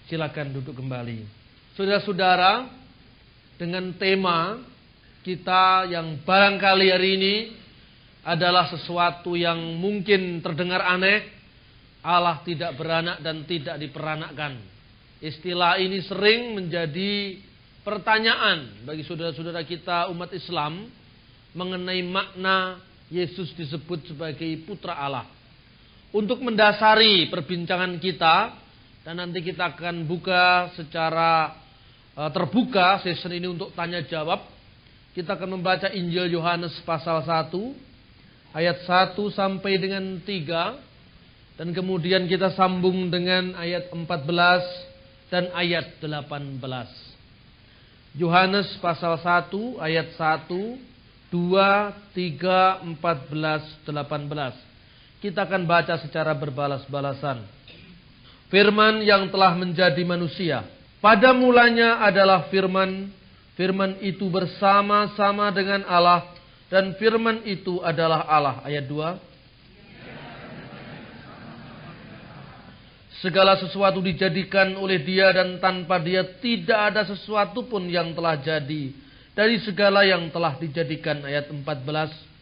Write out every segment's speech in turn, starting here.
Silakan duduk kembali. Saudara-saudara, dengan tema kita yang barangkali hari ini adalah sesuatu yang mungkin terdengar aneh. Allah tidak beranak dan tidak diperanakkan. Istilah ini sering menjadi pertanyaan bagi saudara-saudara kita umat Islam mengenai makna Yesus disebut sebagai putra Allah. Untuk mendasari perbincangan kita, dan nanti kita akan buka secara terbuka sesi ini untuk tanya jawab. Kita akan membaca Injil Yohanes pasal 1 ayat 1 sampai dengan 3. Dan kemudian kita sambung dengan ayat 14 dan ayat 18. Yohanes pasal 1 ayat 1, 2, 3, 14, 18. Kita akan baca secara berbalas-balasan. Firman yang telah menjadi manusia. Pada mulanya adalah firman. Firman itu bersama-sama dengan Allah. Dan firman itu adalah Allah. Ayat 2. Segala sesuatu dijadikan oleh Dia dan tanpa Dia tidak ada sesuatu pun yang telah jadi. Dari segala yang telah dijadikan. Ayat 14.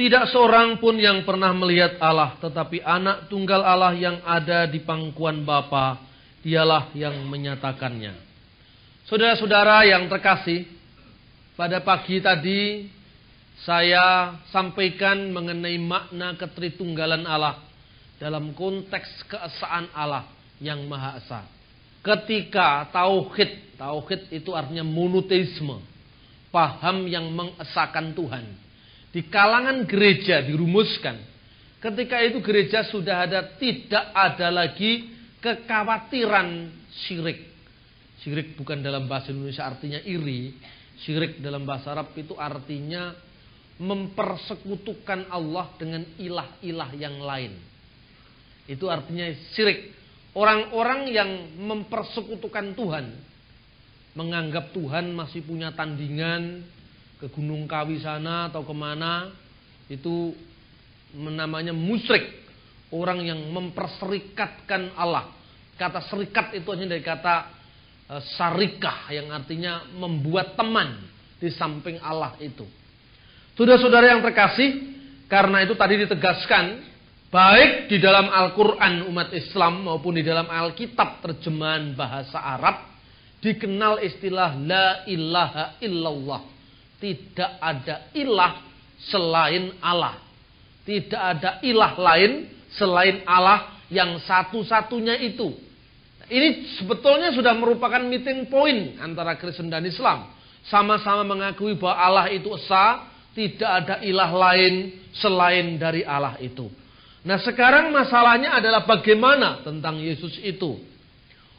Tidak seorang pun yang pernah melihat Allah, tetapi anak tunggal Allah yang ada di pangkuan Bapa, dialah yang menyatakannya. Saudara-saudara yang terkasih, pada pagi tadi saya sampaikan mengenai makna ketritunggalan Allah dalam konteks keesaan Allah yang Maha Esa. Ketika tauhid itu artinya monoteisme, paham yang mengesakan Tuhan. Di kalangan gereja dirumuskan. Ketika itu gereja sudah tidak ada lagi kekhawatiran syirik. Syirik bukan dalam bahasa Indonesia artinya iri. Syirik dalam bahasa Arab itu artinya mempersekutukan Allah dengan ilah-ilah yang lain. Itu artinya syirik. Orang-orang yang mempersekutukan Tuhan. Menganggap Tuhan masih punya tandingan. Ke Gunung Kawi sana atau kemana, itu namanya musyrik. Orang yang memperserikatkan Allah. Kata serikat itu hanya dari kata syarikah, yang artinya membuat teman di samping Allah itu. Saudara-saudara yang terkasih, karena itu tadi ditegaskan, baik di dalam Al-Quran umat Islam maupun di dalam Alkitab terjemahan bahasa Arab, dikenal istilah la ilaha illallah. Tidak ada ilah selain Allah. Tidak ada ilah lain selain Allah yang satu-satunya itu. Ini sebetulnya sudah merupakan meeting point antara Kristen dan Islam. Sama-sama mengakui bahwa Allah itu esa, tidak ada ilah lain selain dari Allah itu. Nah, sekarang masalahnya adalah bagaimana tentang Yesus itu.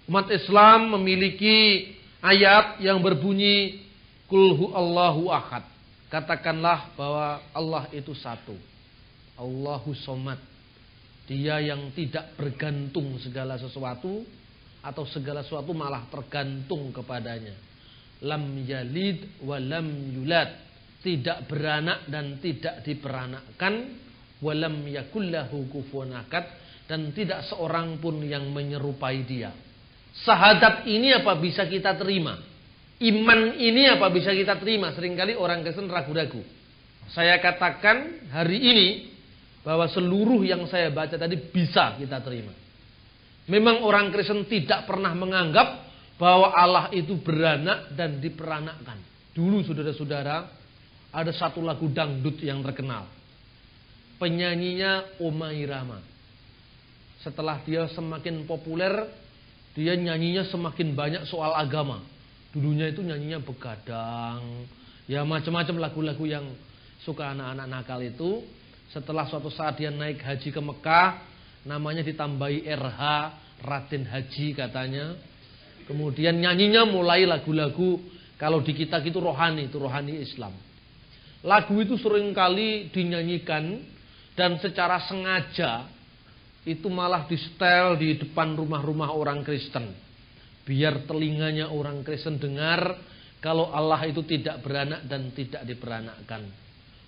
Umat Islam memiliki ayat yang berbunyi Qul huwallahu ahad. Katakanlah bahwa Allah itu satu. Allahu somad. Dia yang tidak bergantung segala sesuatu, atau segala sesuatu malah tergantung kepadanya. Lam yalid wa lam yulad. Tidak beranak dan tidak diperanakkan. Wa lam yakullahu kufuwan ahad. Dan tidak seorang pun yang menyerupai dia. Syahadat ini apa bisa kita terima? Iman ini apa bisa kita terima? Seringkali orang Kristen ragu-ragu. Saya katakan hari ini bahwa seluruh yang saya baca tadi bisa kita terima. Memang orang Kristen tidak pernah menganggap bahwa Allah itu beranak dan diperanakkan. Dulu saudara-saudara, ada satu lagu dangdut yang terkenal. Penyanyinya Oma Irama. Setelah dia semakin populer, dia nyanyinya semakin banyak soal agama. Dulunya itu nyanyinya begadang, ya macam-macam lagu-lagu yang suka anak-anak nakal itu. Setelah suatu saat dia naik haji ke Mekah, namanya ditambahi RH, Raden Haji katanya. Kemudian nyanyinya mulai lagu-lagu, kalau di kita itu rohani Islam. Lagu itu seringkali dinyanyikan dan secara sengaja itu malah di setel di depan rumah-rumah orang Kristen. biar telinganya orang Kristen dengar kalau Allah itu tidak beranak dan tidak diperanakkan.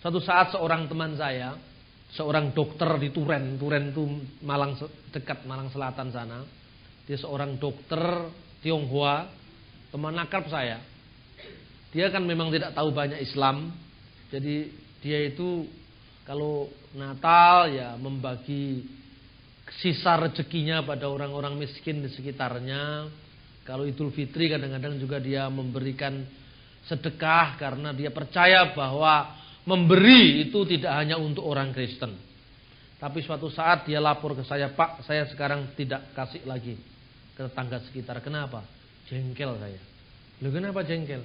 Suatu saat seorang teman saya, seorang dokter di Turen itu dekat Malang Selatan sana. Dia seorang dokter Tionghoa, teman akrab saya. Dia kan memang tidak tahu banyak Islam. Jadi dia itu kalau Natal ya membagi sisa rezekinya pada orang-orang miskin di sekitarnya. Kalau Idul Fitri kadang-kadang juga dia memberikan sedekah karena dia percaya bahwa memberi itu tidak hanya untuk orang Kristen. Tapi suatu saat dia lapor ke saya, "Pak, saya sekarang tidak kasih lagi ke tetangga sekitar." Kenapa? Jengkel saya. Loh, kenapa jengkel?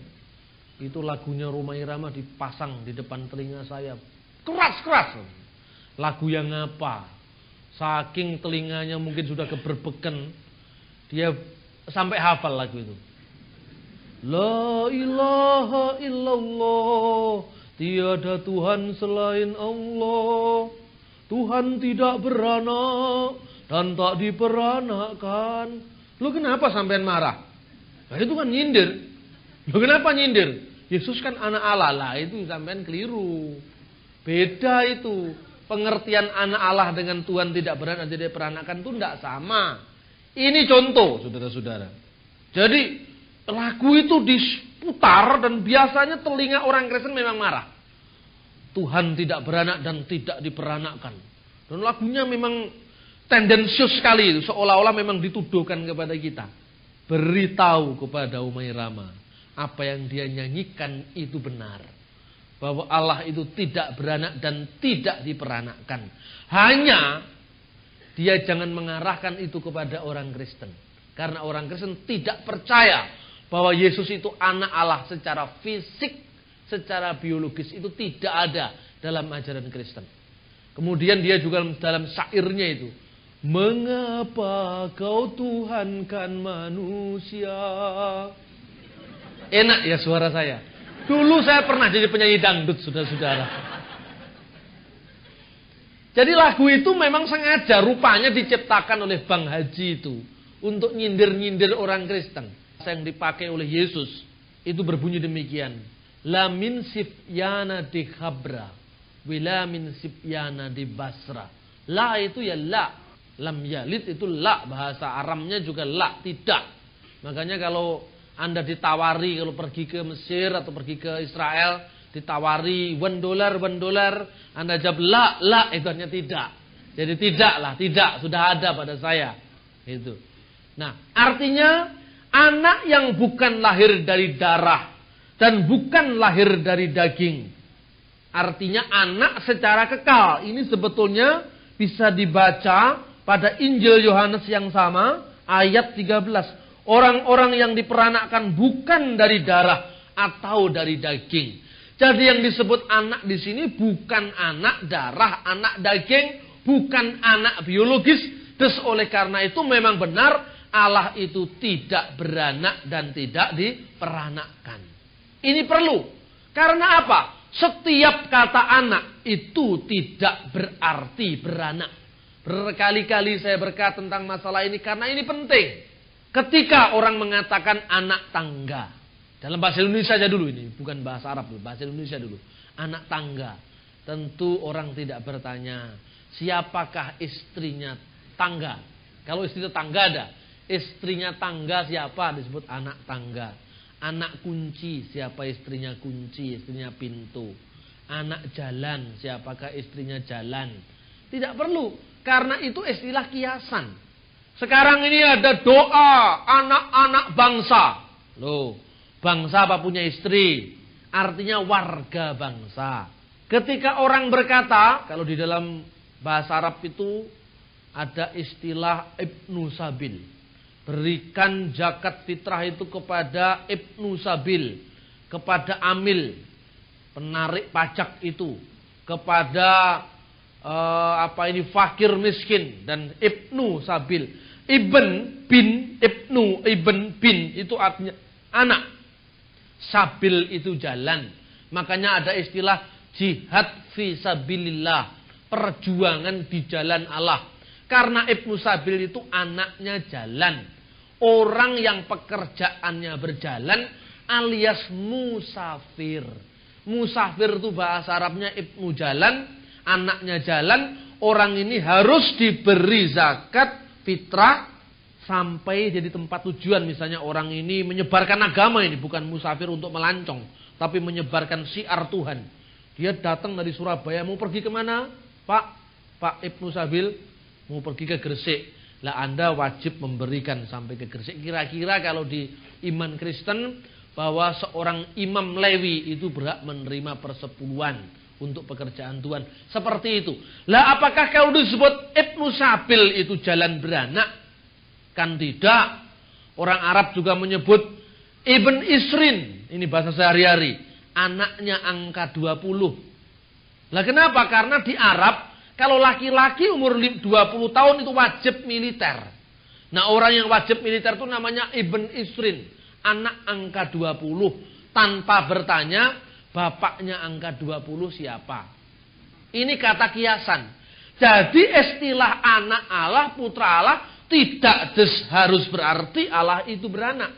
Itu lagunya Rhoma Irama dipasang di depan telinga saya. Keras-keras. Lagu yang apa? Saking telinganya mungkin sudah keberbeken, dia sampai hafal lagu itu. La ilaha illallah, tiada Tuhan selain Allah. Tuhan tidak beranak dan tak diperanakkan. Lu kenapa sampean marah? Nah, itu kan nyindir. Lu kenapa nyindir? Yesus kan anak Allah lah, itu sampean keliru. Beda itu. Pengertian anak Allah dengan Tuhan tidak beranak dan tidak diperanakkan itu tidak sama. Ini contoh, saudara-saudara. Jadi lagu itu diputar dan biasanya telinga orang Kristen memang marah. Tuhan tidak beranak dan tidak diperanakkan. Dan lagunya memang tendensius sekali, seolah-olah memang dituduhkan kepada kita. Beritahu kepada Rhoma Irama, apa yang dia nyanyikan itu benar. Bahwa Allah itu tidak beranak dan tidak diperanakkan. Hanya dia jangan mengarahkan itu kepada orang Kristen. Karena orang Kristen tidak percaya bahwa Yesus itu anak Allah secara fisik, secara biologis. Itu tidak ada dalam ajaran Kristen. Kemudian dia juga dalam syairnya itu, mengapa kau Tuhankan manusia? Enak ya suara saya. Dulu saya pernah jadi penyanyi dangdut, saudara-saudara. Jadi lagu itu memang sengaja rupanya diciptakan oleh Bang Haji itu untuk nyindir-nyindir orang Kristen. Yang dipakai oleh Yesus itu berbunyi demikian. La min sifyana di Khabra, wila min sifyana di Basra. La itu ya la, lam yalid itu la, bahasa Aramnya juga la, tidak. Makanya kalau Anda ditawari kalau pergi ke Mesir atau pergi ke Israel, ditawari $1, Anda jawab la, itu hanya tidak. Jadi tidak, sudah ada pada saya. Itu. Nah, artinya anak yang bukan lahir dari darah dan bukan lahir dari daging. Artinya anak secara kekal. Ini sebetulnya bisa dibaca pada Injil Yohanes yang sama, ayat 13. Orang-orang yang diperanakkan bukan dari darah atau dari daging. Jadi yang disebut anak di sini bukan anak darah, anak daging, bukan anak biologis. Terus oleh karena itu memang benar Allah itu tidak beranak dan tidak diperanakkan. Ini perlu. Karena apa? Setiap kata anak itu tidak berarti beranak. Berkali-kali saya berkata tentang masalah ini karena ini penting. Ketika orang mengatakan anak tangga, dalam bahasa Indonesia saja dulu ini, bukan bahasa Arab dulu, bahasa Indonesia dulu. Anak tangga, tentu orang tidak bertanya, siapakah istrinya tangga? Kalau istrinya tangga ada, istrinya tangga siapa? Disebut anak tangga. Anak kunci, siapa istrinya kunci, istrinya pintu. Anak jalan, siapakah istrinya jalan? Tidak perlu, karena itu istilah kiasan. Sekarang ini ada doa anak-anak bangsa. Loh, bangsa apa punya istri? Artinya warga bangsa. Ketika orang berkata, kalau di dalam bahasa Arab itu ada istilah Ibnu Sabil. Berikan zakat fitrah itu kepada Ibnu Sabil, kepada amil, penarik pajak itu, kepada fakir miskin dan Ibnu Sabil. Ibn bin, Ibnu, Ibn bin itu artinya anak. Sabil itu jalan. Makanya ada istilah jihad fi sabilillah, perjuangan di jalan Allah. Karena Ibnu Sabil itu anaknya jalan. orang yang pekerjaannya berjalan alias musafir. Musafir itu bahasa Arabnya ibnu jalan, anaknya jalan. Orang ini harus diberi zakat fitrah sampai jadi tempat tujuan. Misalnya orang ini menyebarkan agama, ini bukan musafir untuk melancong, tapi menyebarkan syiar Tuhan. Dia datang dari Surabaya, mau pergi kemana? Pak Ibnu Sabil, mau pergi ke Gresik. Lah Anda wajib memberikan sampai ke Gresik. Kira-kira kalau di iman Kristen, bahwa seorang imam Lewi itu berhak menerima persepuluhan untuk pekerjaan Tuhan. Seperti itu. Lah apakah kalau disebut Ibnu Sabil itu jalan beranak? Kan tidak. Orang Arab juga menyebut Ibn Isrin. Ini bahasa sehari-hari. Anaknya angka 20. Lah kenapa? Karena di Arab, kalau laki-laki umur 20 tahun itu wajib militer. Nah orang yang wajib militer itu namanya Ibn Isrin. Anak angka 20. Tanpa bertanya, bapaknya angka 20 siapa? Ini kata kiasan. Jadi istilah anak Allah, putra Allah, tidak harus berarti Allah itu beranak.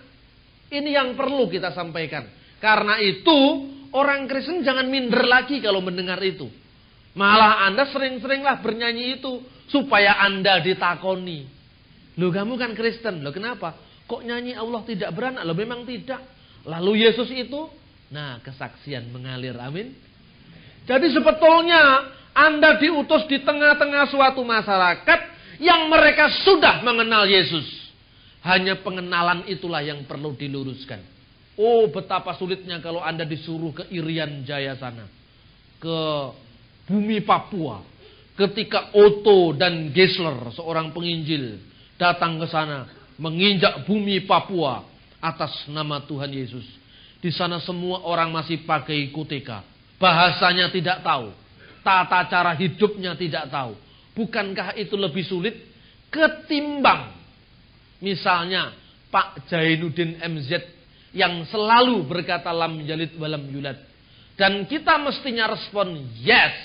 Ini yang perlu kita sampaikan. Karena itu, orang Kristen jangan minder lagi kalau mendengar itu. Malah Anda sering-seringlah bernyanyi itu supaya Anda ditakoni. Loh kamu kan Kristen, loh kenapa? Kok nyanyi Allah tidak beranak? Loh memang tidak. Lalu Yesus itu, nah kesaksian mengalir, amin. Jadi sebetulnya Anda diutus di tengah-tengah suatu masyarakat yang mereka sudah mengenal Yesus. Hanya pengenalan itulah yang perlu diluruskan. Oh betapa sulitnya kalau Anda disuruh ke Irian Jaya sana. Ke bumi Papua. Ketika Otto dan Geisler, seorang penginjil, datang ke sana. Menginjak bumi Papua atas nama Tuhan Yesus. Di sana semua orang masih pakai kuteka. Bahasanya tidak tahu. Tata cara hidupnya tidak tahu. Bukankah itu lebih sulit ketimbang misalnya Pak Jainuddin MZ yang selalu berkata lam yalid walam yulad. Dan kita mestinya respon yes,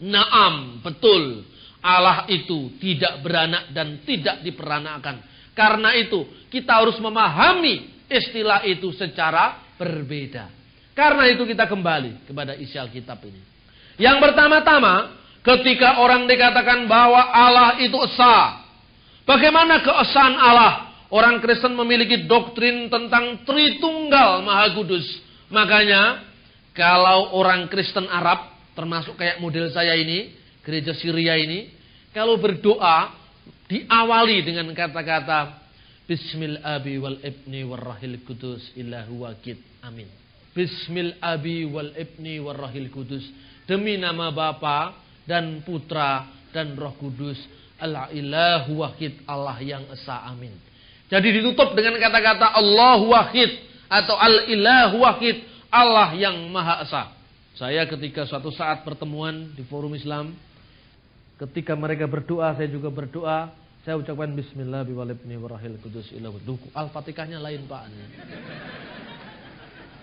naam, betul. Allah itu tidak beranak dan tidak diperanakkan. Karena itu kita harus memahami istilah itu secara berbeda. Karena itu kita kembali kepada isi Alkitab ini. Yang pertama-tama, ketika orang dikatakan bahwa Allah itu esa. Bagaimana keesaan Allah? Orang Kristen memiliki doktrin tentang Tritunggal Maha Kudus. Makanya kalau orang Kristen Arab, termasuk kayak model saya ini, gereja Syria ini, kalau berdoa diawali dengan kata-kata Bismil abi wal ibni warrahil kudus illahu wakid. Amin. Bismil abi wal ibni warrahil kudus. Demi nama Bapa dan Putra dan Roh Kudus. Al-ilahu wakid, Allah yang esa. Amin. Jadi ditutup dengan kata-kata Allahu wakid atau al-ilahu wakid, Allah yang maha esa. Saya ketika suatu saat pertemuan di forum Islam, ketika mereka berdoa, saya juga berdoa. Saya ucapkan Bismillah biwalibni warahil kudus ilahu. Al-Fatihahnya lain Pak.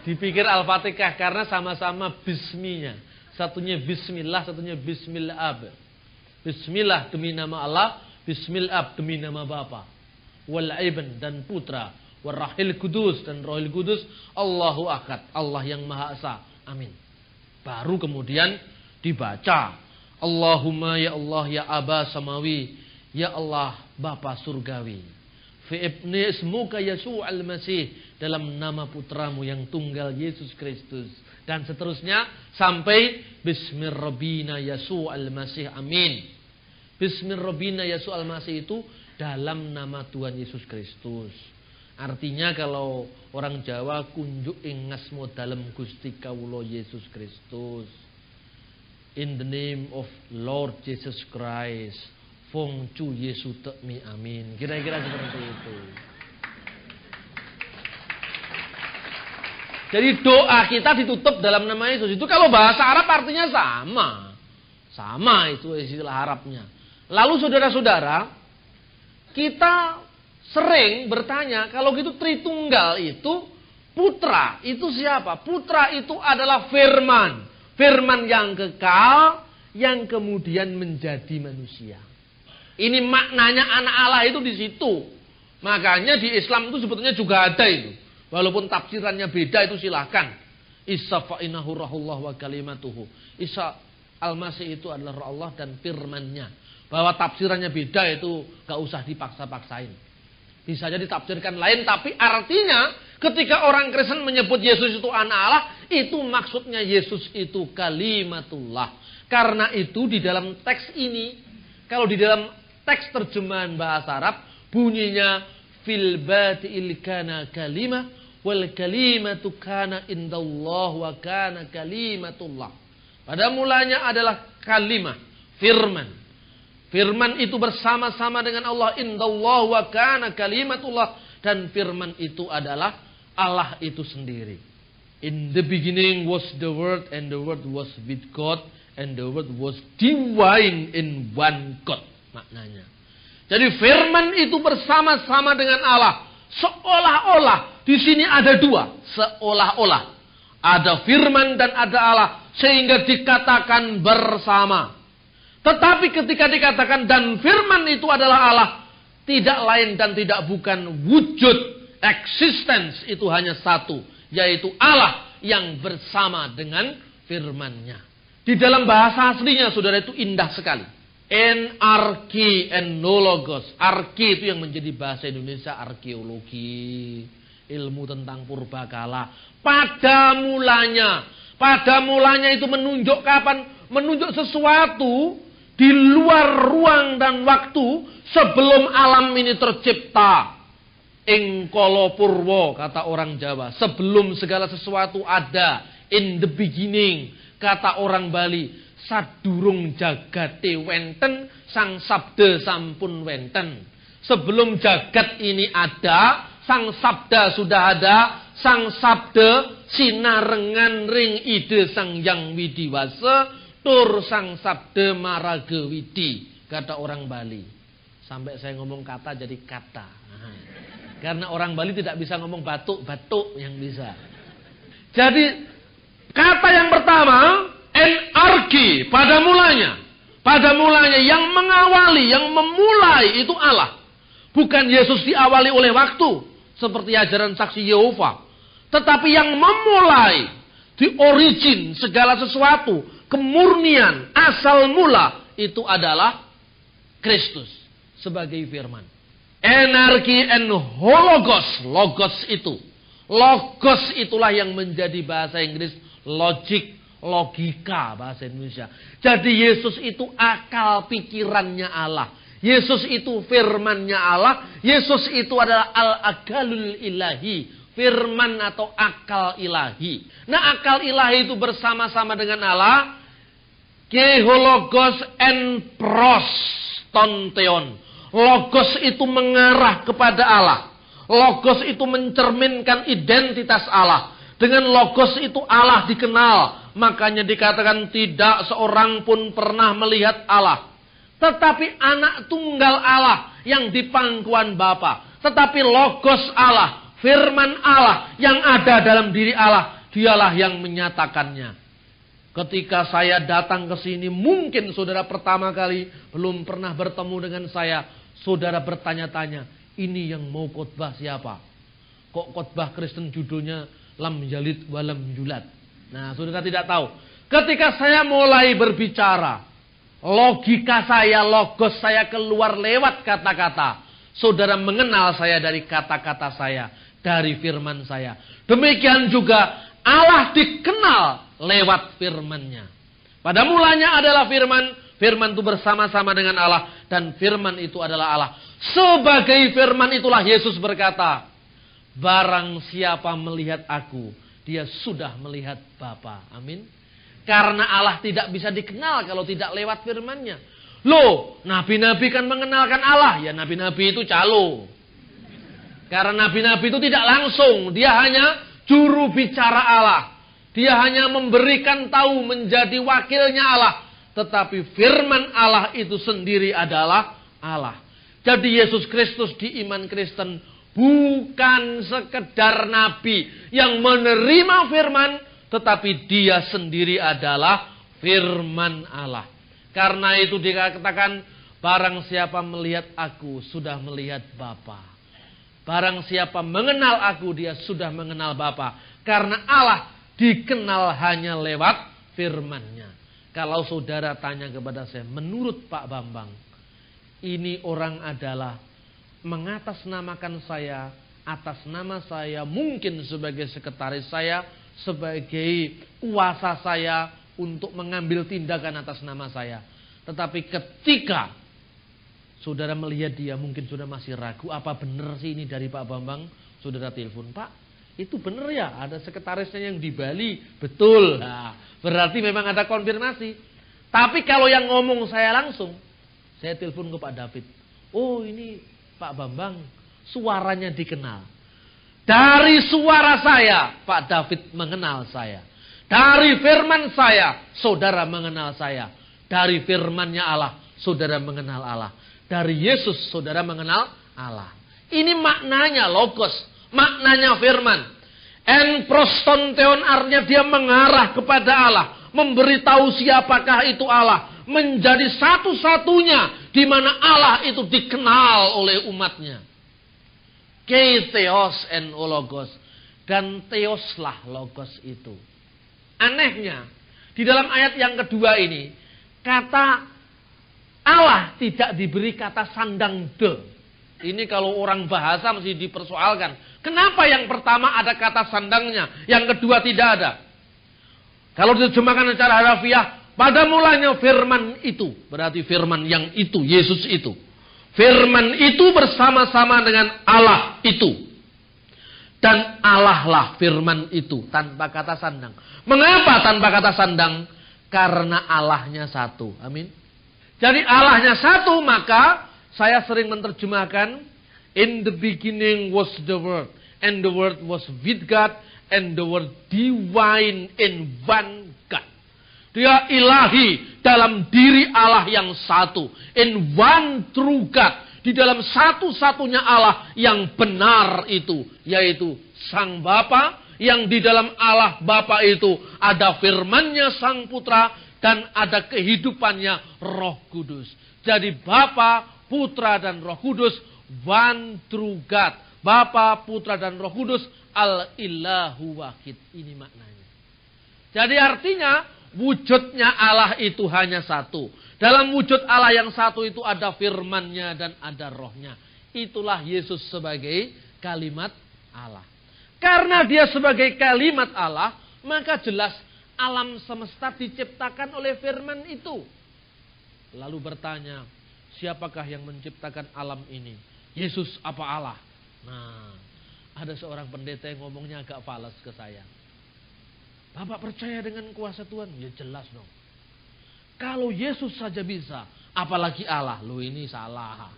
Dipikir Al-Fatihah karena sama-sama bisminya. Satunya Bismillah, satunya Bismillah. Bismillah demi nama Allah, Bismillah demi nama Bapa. Wal Ibn dan Putra, warahil kudus dan Rohil Kudus, Allahu Akad, Allah yang Maha Esa. Amin. Baru kemudian dibaca Allahumma ya Allah ya Aba Samawi, ya Allah Bapa Surgawi, fi ibni ismuka Yesus al-Masih, dalam nama putramu yang tunggal Yesus Kristus, dan seterusnya sampai Bismillahirrahmanirrahim Yesus al-Masih. Amin. Bismillahirrahmanirrahim Yesus al-Masih itu dalam nama Tuhan Yesus Kristus. Artinya kalau orang Jawa, kunjuk ingasmu dalam Gusti Kawula Yesus Kristus. In the name of Lord Jesus Christ. Fong Chu Yesu Tekmi. Amin. Kira-kira seperti itu. Jadi doa kita ditutup dalam nama Yesus. Itu kalau bahasa Arab artinya sama. Sama itu istilah Arabnya. Lalu saudara-saudara, kita sering bertanya, kalau gitu Tritunggal itu, putra itu siapa? Putra itu adalah firman. Firman yang kekal, yang kemudian menjadi manusia. Ini maknanya anak Allah itu di situ. Makanya di Islam itu sebetulnya juga ada itu. Walaupun tafsirannya beda itu silahkan. Isa fa'inahu rahullah wa kalimatuhu. Isa al-Masih itu adalah Allah dan firmannya. Bahwa tafsirannya beda itu gak usah dipaksa-paksain. Bisa jadi ditafsirkan lain, tapi artinya ketika orang Kristen menyebut Yesus itu anak Allah, itu maksudnya Yesus itu kalimatullah. Karena itu di dalam teks ini, kalau di dalam teks terjemahan bahasa Arab, bunyinya fil badi'il kana kalimah wal kalimatu kana indallah wa kana kalimatullah. Pada mulanya adalah kalimah, firman. Firman itu bersama-sama dengan Allah, indallah wa kana kalimatullah, dan firman itu adalah Allah itu sendiri. In the beginning was the word, and the word was with God, and the word was divine in one God. Maknanya. Jadi firman itu bersama-sama dengan Allah. Seolah-olah di sini ada dua. Seolah-olah ada firman dan ada Allah, sehingga dikatakan bersama. Tetapi ketika dikatakan dan firman itu adalah Allah, tidak lain dan tidak bukan wujud, existence itu hanya satu, yaitu Allah yang bersama dengan firman-Nya. Di dalam bahasa aslinya, saudara, itu indah sekali. Arki enologos. Arki itu yang menjadi bahasa Indonesia arkeologi, ilmu tentang purbakala. Pada mulanya itu menunjuk kapan? Menunjuk sesuatu di luar ruang dan waktu sebelum alam ini tercipta. Engkolo purwo, kata orang Jawa. Sebelum segala sesuatu ada. In the beginning, kata orang Bali. Sadurung jagate wenten, sang sabda sampun wenten. Sebelum jagat ini ada, sang sabda sudah ada. Sang sabda sinarengan ring ide sang yang widiwasa. Tur sang sabda maraga widi, kata orang Bali. Sampai saya ngomong kata jadi kata. Karena orang Bali tidak bisa ngomong batuk yang bisa. Jadi kata yang pertama, enarki, pada mulanya. Pada mulanya yang mengawali, yang memulai itu Allah. Bukan Yesus diawali oleh waktu, seperti ajaran saksi Yehova. Tetapi yang memulai, di origin segala sesuatu, kemurnian, asal mula, itu adalah Kristus sebagai firman. Enarki and hologos, logos itu. Logos itulah yang menjadi bahasa Inggris logik, logika bahasa Indonesia. Jadi Yesus itu akal pikirannya Allah. Yesus itu firmannya Allah. Yesus itu adalah al-agalul ilahi. Firman atau akal ilahi. Nah, akal ilahi itu bersama-sama dengan Allah. Kehologos en pros tonteon. Logos itu mengarah kepada Allah. Logos itu mencerminkan identitas Allah. Dengan logos itu Allah dikenal. Makanya dikatakan tidak seorang pun pernah melihat Allah. Tetapi anak tunggal Allah yang di pangkuan Bapa. Tetapi logos Allah, firman Allah yang ada dalam diri Allah, dialah yang menyatakannya. Ketika saya datang ke sini, mungkin saudara pertama kali belum pernah bertemu dengan saya, saudara bertanya-tanya, ini yang mau khotbah siapa? Kok khotbah Kristen judulnya lam yalid walam yulad? Nah, saudara tidak tahu. Ketika saya mulai berbicara, logika saya, logos saya keluar lewat kata-kata. Saudara mengenal saya dari kata-kata saya, dari firman saya. Demikian juga Allah dikenal lewat firman-Nya. Pada mulanya adalah firman. Firman itu bersama-sama dengan Allah. Dan firman itu adalah Allah. Sebagai firman itulah Yesus berkata, barang siapa melihat aku, dia sudah melihat Bapa. Amin. Karena Allah tidak bisa dikenal kalau tidak lewat firman-Nya. Loh, nabi-nabi kan mengenalkan Allah. Ya, nabi-nabi itu calo. Karena nabi-nabi itu tidak langsung. Dia hanya juru bicara Allah. Dia hanya memberikan tahu, menjadi wakilnya Allah. Tetapi firman Allah itu sendiri adalah Allah. Jadi Yesus Kristus di iman Kristen bukan sekedar nabi yang menerima firman, tetapi dia sendiri adalah firman Allah. Karena itu dikatakan, barang siapa melihat aku sudah melihat Bapa. Barang siapa mengenal aku, dia sudah mengenal Bapa. Karena Allah dikenal hanya lewat firman-Nya. Kalau saudara tanya kepada saya, menurut Pak Bambang, ini orang adalah mengatasnamakan saya, atas nama saya, mungkin sebagai sekretaris saya, sebagai kuasa saya untuk mengambil tindakan atas nama saya. Tetapi ketika saudara melihat dia, mungkin sudah masih ragu, apa benar sih ini dari Pak Bambang? Saudara telepon, Pak, itu benar ya, ada sekretarisnya yang di Bali. Betul. Nah, berarti memang ada konfirmasi. Tapi kalau yang ngomong saya langsung, saya telepon ke Pak David. Oh, ini Pak Bambang, suaranya dikenal. Dari suara saya, Pak David mengenal saya. Dari firman saya, saudara mengenal saya. Dari firman-Nya Allah, saudara mengenal Allah. Dari Yesus, saudara mengenal Allah. Ini maknanya logos, maknanya firman. En prostonteon, artinya dia mengarah kepada Allah, memberitahu siapakah itu Allah, menjadi satu-satunya di mana Allah itu dikenal oleh umatnya. Theos en logos, dan theoslah logos itu. Anehnya, di dalam ayat yang kedua ini, kata Allah tidak diberi kata sandang de. Ini kalau orang bahasa mesti dipersoalkan. Kenapa yang pertama ada kata sandangnya, yang kedua tidak ada? Kalau diterjemahkan secara harafiah, pada mulanya firman itu, berarti firman yang itu, Yesus itu. Firman itu bersama-sama dengan Allah itu. Dan Allah lah firman itu, tanpa kata sandang. Mengapa tanpa kata sandang? Karena Allahnya satu. Amin. Jadi Allahnya satu, maka saya sering menerjemahkan, in the beginning was the Word, and the Word was with God, and the Word divine in one God. Dia ilahi dalam diri Allah yang satu, in one true God, di dalam satu-satunya Allah yang benar itu, yaitu Sang Bapa, yang di dalam Allah Bapa itu ada firman-Nya Sang Putra, dan ada kehidupannya Roh Kudus. Jadi Bapa, Putra, dan Roh Kudus, one true God. Bapa, Putra, dan Roh Kudus, al-ilahu wahid. Ini maknanya. Jadi artinya, wujudnya Allah itu hanya satu. Dalam wujud Allah yang satu itu ada firman-Nya dan ada Roh-Nya. Itulah Yesus sebagai kalimat Allah. Karena dia sebagai kalimat Allah, maka jelas alam semesta diciptakan oleh firman itu. Lalu bertanya, siapakah yang menciptakan alam ini? Yesus apa Allah? Nah, ada seorang pendeta yang ngomongnya agak falas ke saya. Bapak percaya dengan kuasa Tuhan? Ya jelas dong. Kalau Yesus saja bisa, apalagi Allah? Loh, ini salah.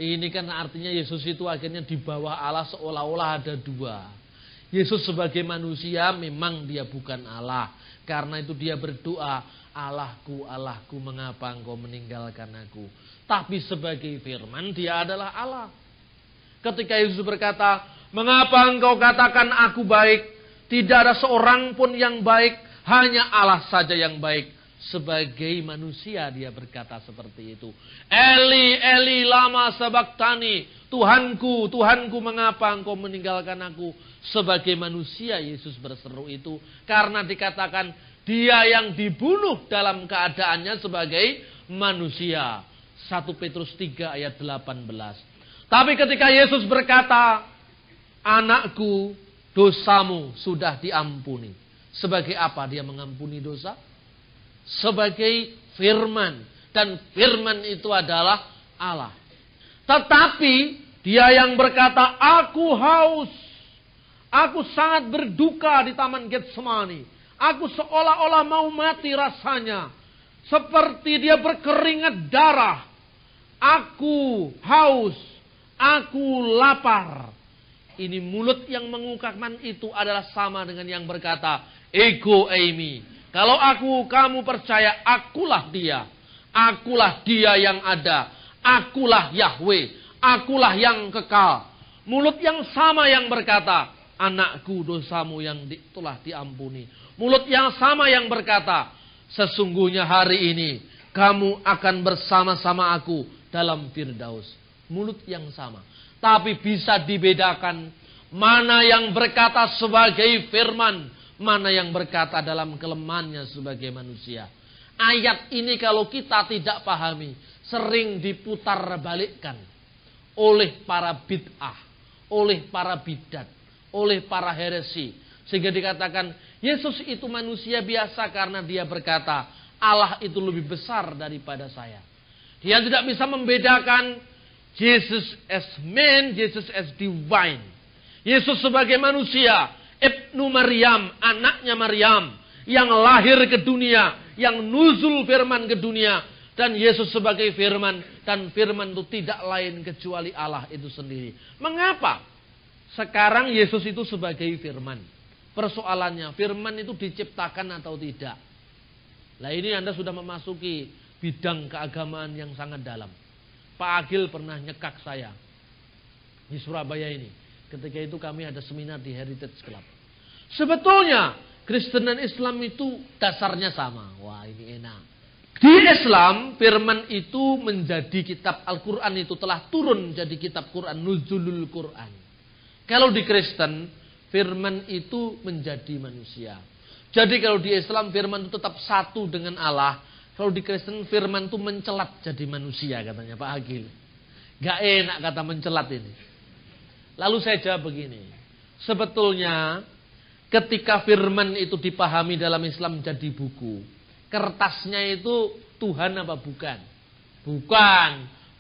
Ini kan artinya Yesus itu akhirnya di bawah Allah, seolah-olah ada dua. Yesus sebagai manusia memang dia bukan Allah. Karena itu dia berdoa, Allahku, Allahku, mengapa engkau meninggalkan aku? Tapi sebagai firman dia adalah Allah. Ketika Yesus berkata, mengapa engkau katakan aku baik? Tidak ada seorang pun yang baik, hanya Allah saja yang baik. Sebagai manusia dia berkata seperti itu. Eli, Eli, lama sabaktani. Tuhanku, Tuhanku, mengapa engkau meninggalkan aku? Sebagai manusia Yesus berseru itu. Karena dikatakan dia yang dibunuh dalam keadaannya sebagai manusia. 1 Petrus 3 ayat 18. Tapi ketika Yesus berkata, anakku, dosamu sudah diampuni. Sebagai apa dia mengampuni dosa? Sebagai firman. Dan firman itu adalah Allah. Tetapi dia yang berkata, aku haus. Aku sangat berduka di Taman Getsemani. Aku seolah-olah mau mati rasanya. Seperti dia berkeringat darah. Aku haus. Aku lapar. Ini mulut yang mengungkapkan itu adalah sama dengan yang berkata, ego eimi. Kalau aku, kamu percaya, akulah dia. Akulah dia yang ada. Akulah Yahweh. Akulah yang kekal. Mulut yang sama yang berkata, anakku, dosamu yang telah diampuni. Mulut yang sama yang berkata, sesungguhnya hari ini kamu akan bersama-sama aku dalam Firdaus. mulut yang sama. Tapi bisa dibedakan mana yang berkata sebagai firman, mana yang berkata dalam kelemahannya sebagai manusia. Ayat ini kalau kita tidak pahami, sering diputar balikkan oleh para bid'ah, oleh para bidat, oleh para heresi. Sehingga dikatakan, Yesus itu manusia biasa karena dia berkata, Allah itu lebih besar daripada saya. Dia tidak bisa membedakan Jesus as man, Jesus as divine. Yesus sebagai manusia, Ibnu Maryam, anaknya Maryam, yang lahir ke dunia, yang nuzul firman ke dunia. Dan Yesus sebagai firman, dan firman itu tidak lain kecuali Allah itu sendiri. Mengapa? Sekarang Yesus itu sebagai firman. Persoalannya, firman itu diciptakan atau tidak? Nah ini Anda sudah memasuki bidang keagamaan yang sangat dalam. Pak Agil pernah nyekak saya di Surabaya ini. Ketika itu kami ada seminar di Heritage Club. Sebetulnya Kristen dan Islam itu dasarnya sama. Wah ini enak. Di Islam firman itu menjadi kitab Al-Quran itu telah turun jadi kitab Quran. Nuzulul Quran. Kalau di Kristen firman itu menjadi manusia. Jadi kalau di Islam firman itu tetap satu dengan Allah. Kalau di Kristen firman itu mencelat jadi manusia katanya Pak Agil. Gak enak kata mencelat ini. Lalu saya jawab begini. Sebetulnya ketika firman itu dipahami dalam Islam jadi buku. Kertasnya itu Tuhan apa bukan? Bukan.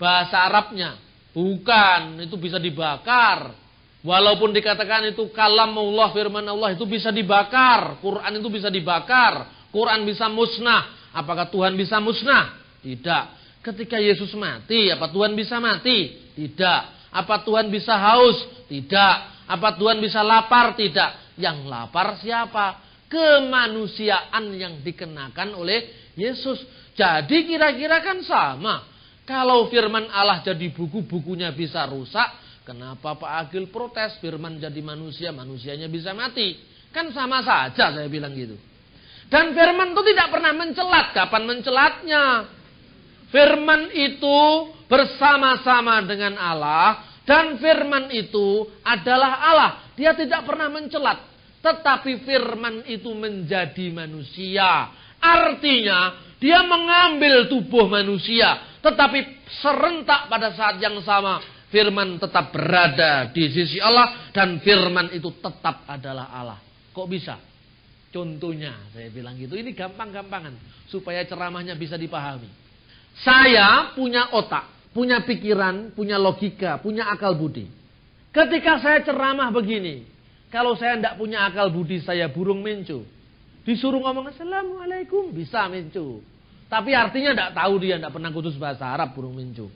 Bahasa Arabnya. Bukan. Itu bisa dibakar. Walaupun dikatakan itu kalamullah, firman Allah itu bisa dibakar. Quran itu bisa dibakar. Quran bisa musnah. Apakah Tuhan bisa musnah? Tidak. Ketika Yesus mati, apa Tuhan bisa mati? Tidak. Apa Tuhan bisa haus? Tidak. Apa Tuhan bisa lapar? Tidak. Yang lapar siapa? Kemanusiaan yang dikenakan oleh Yesus. Jadi kira-kira kan sama. Kalau firman Allah jadi buku, bukunya bisa rusak. Kenapa Pak Agil protes? Firman jadi manusia, manusianya bisa mati. Kan sama saja saya bilang gitu. Dan firman itu tidak pernah mencelat. Kapan mencelatnya? Firman itu bersama-sama dengan Allah. Dan firman itu adalah Allah. Dia tidak pernah mencelat. Tetapi firman itu menjadi manusia. Artinya dia mengambil tubuh manusia. Tetapi serentak pada saat yang sama. Firman tetap berada di sisi Allah. Dan firman itu tetap adalah Allah. Kok bisa? Contohnya saya bilang gitu. Ini gampang-gampangan. Supaya ceramahnya bisa dipahami. Saya punya otak. Punya pikiran. Punya logika. Punya akal budi. Ketika saya ceramah begini. Kalau saya tidak punya akal budi. Saya burung mincu. Disuruh ngomong Assalamualaikum. Bisa mincu. Tapi artinya tidak tahu dia. Tidak pernah kutus bahasa Arab burung mincu.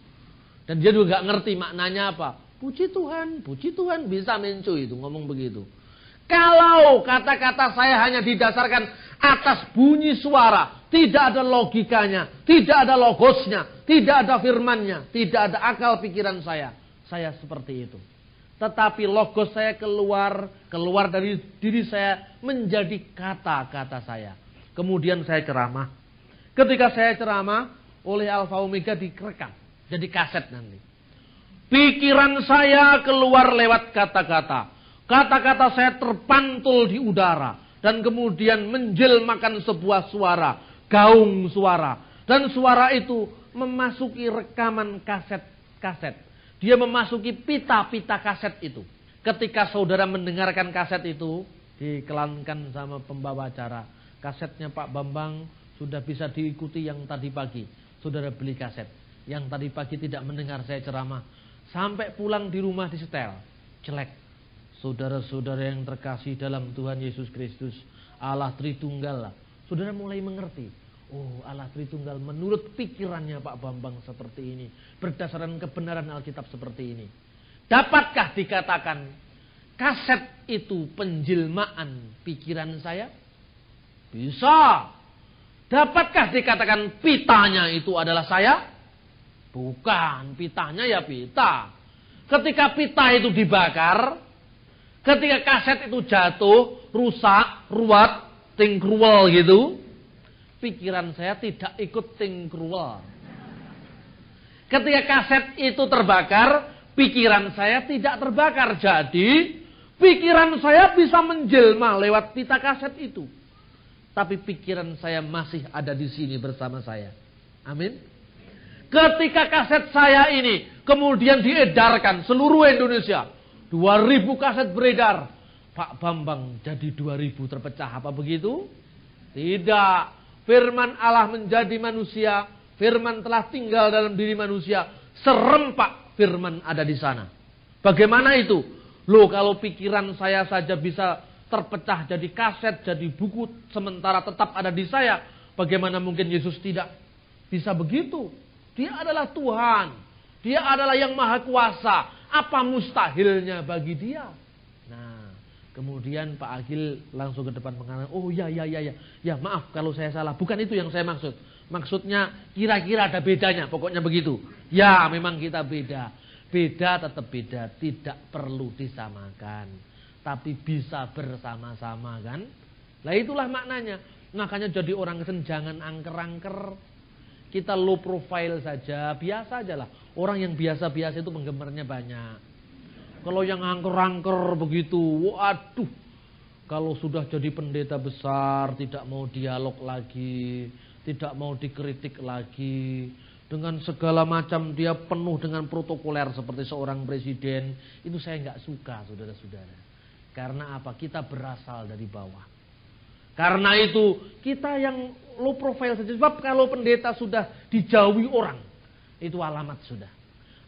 Dan dia juga nggak ngerti maknanya apa. Puji Tuhan. Puji Tuhan. Bisa mincu itu. Ngomong begitu. Kalau kata-kata saya hanya didasarkan atas bunyi suara, tidak ada logikanya, tidak ada logosnya, tidak ada firmannya, tidak ada akal pikiran saya seperti itu. Tetapi logos saya keluar dari diri saya menjadi kata-kata saya. Kemudian saya ceramah. Ketika saya ceramah, oleh Alfa Omega direkam, jadi kaset nanti. Pikiran saya keluar lewat kata-kata. Kata-kata saya terpantul di udara. Dan kemudian menjelmakan sebuah suara. Gaung suara. Dan suara itu memasuki rekaman kaset-kaset. Dia memasuki pita-pita kaset itu. Ketika saudara mendengarkan kaset itu. Dikelankan sama pembawa acara. Kasetnya Pak Bambang sudah bisa diikuti yang tadi pagi. Saudara beli kaset. Yang tadi pagi tidak mendengar saya ceramah. Sampai pulang di rumah disetel. Jelek. Saudara-saudara yang terkasih dalam Tuhan Yesus Kristus. Allah Tritunggal. Saudara mulai mengerti. Oh Allah Tritunggal menurut pikirannya Pak Bambang seperti ini. Berdasarkan kebenaran Alkitab seperti ini. Dapatkah dikatakan kaset itu penjelmaan pikiran saya? Bisa. Dapatkah dikatakan pitanya itu adalah saya? Bukan. Pitanya ya pita. Ketika pita itu dibakar. Ketika kaset itu jatuh, rusak, ruwet, tingkruwel gitu. Pikiran saya tidak ikut tingkruwel. Ketika kaset itu terbakar, pikiran saya tidak terbakar. Jadi, pikiran saya bisa menjelma lewat pita kaset itu. Tapi pikiran saya masih ada di sini bersama saya. Amin. Ketika kaset saya ini kemudian diedarkan seluruh Indonesia. 2000 kaset beredar. Pak Bambang jadi 2000 terpecah. Apa begitu? Tidak. Firman Allah menjadi manusia. Firman telah tinggal dalam diri manusia. Serempak firman ada di sana. Bagaimana itu? Loh, kalau pikiran saya saja bisa terpecah jadi kaset, jadi buku, sementara tetap ada di saya. Bagaimana mungkin Yesus tidak bisa begitu? Dia adalah Tuhan. Dia adalah yang maha kuasa. Apa mustahilnya bagi dia? Nah, kemudian Pak Agil langsung ke depan mengatakan, oh ya. Ya maaf kalau saya salah. Bukan itu yang saya maksud. Maksudnya kira-kira ada bedanya. Pokoknya begitu. Ya memang kita beda. Beda tetap beda. Tidak perlu disamakan. Tapi bisa bersama-sama kan. Lah itulah maknanya. Makanya jadi orang Kristen jangan angker-angker. Kita low profile saja, biasa aja lah. Orang yang biasa-biasa itu penggemarnya banyak. Kalau yang angker-angker begitu, waduh. Kalau sudah jadi pendeta besar, tidak mau dialog lagi, tidak mau dikritik lagi. Dengan segala macam dia penuh dengan protokoler seperti seorang presiden. Itu saya nggak suka, saudara-saudara. Karena apa? Kita berasal dari bawah. Karena itu kita yang low profile saja. Sebab kalau pendeta sudah dijauhi orang, itu alamat sudah.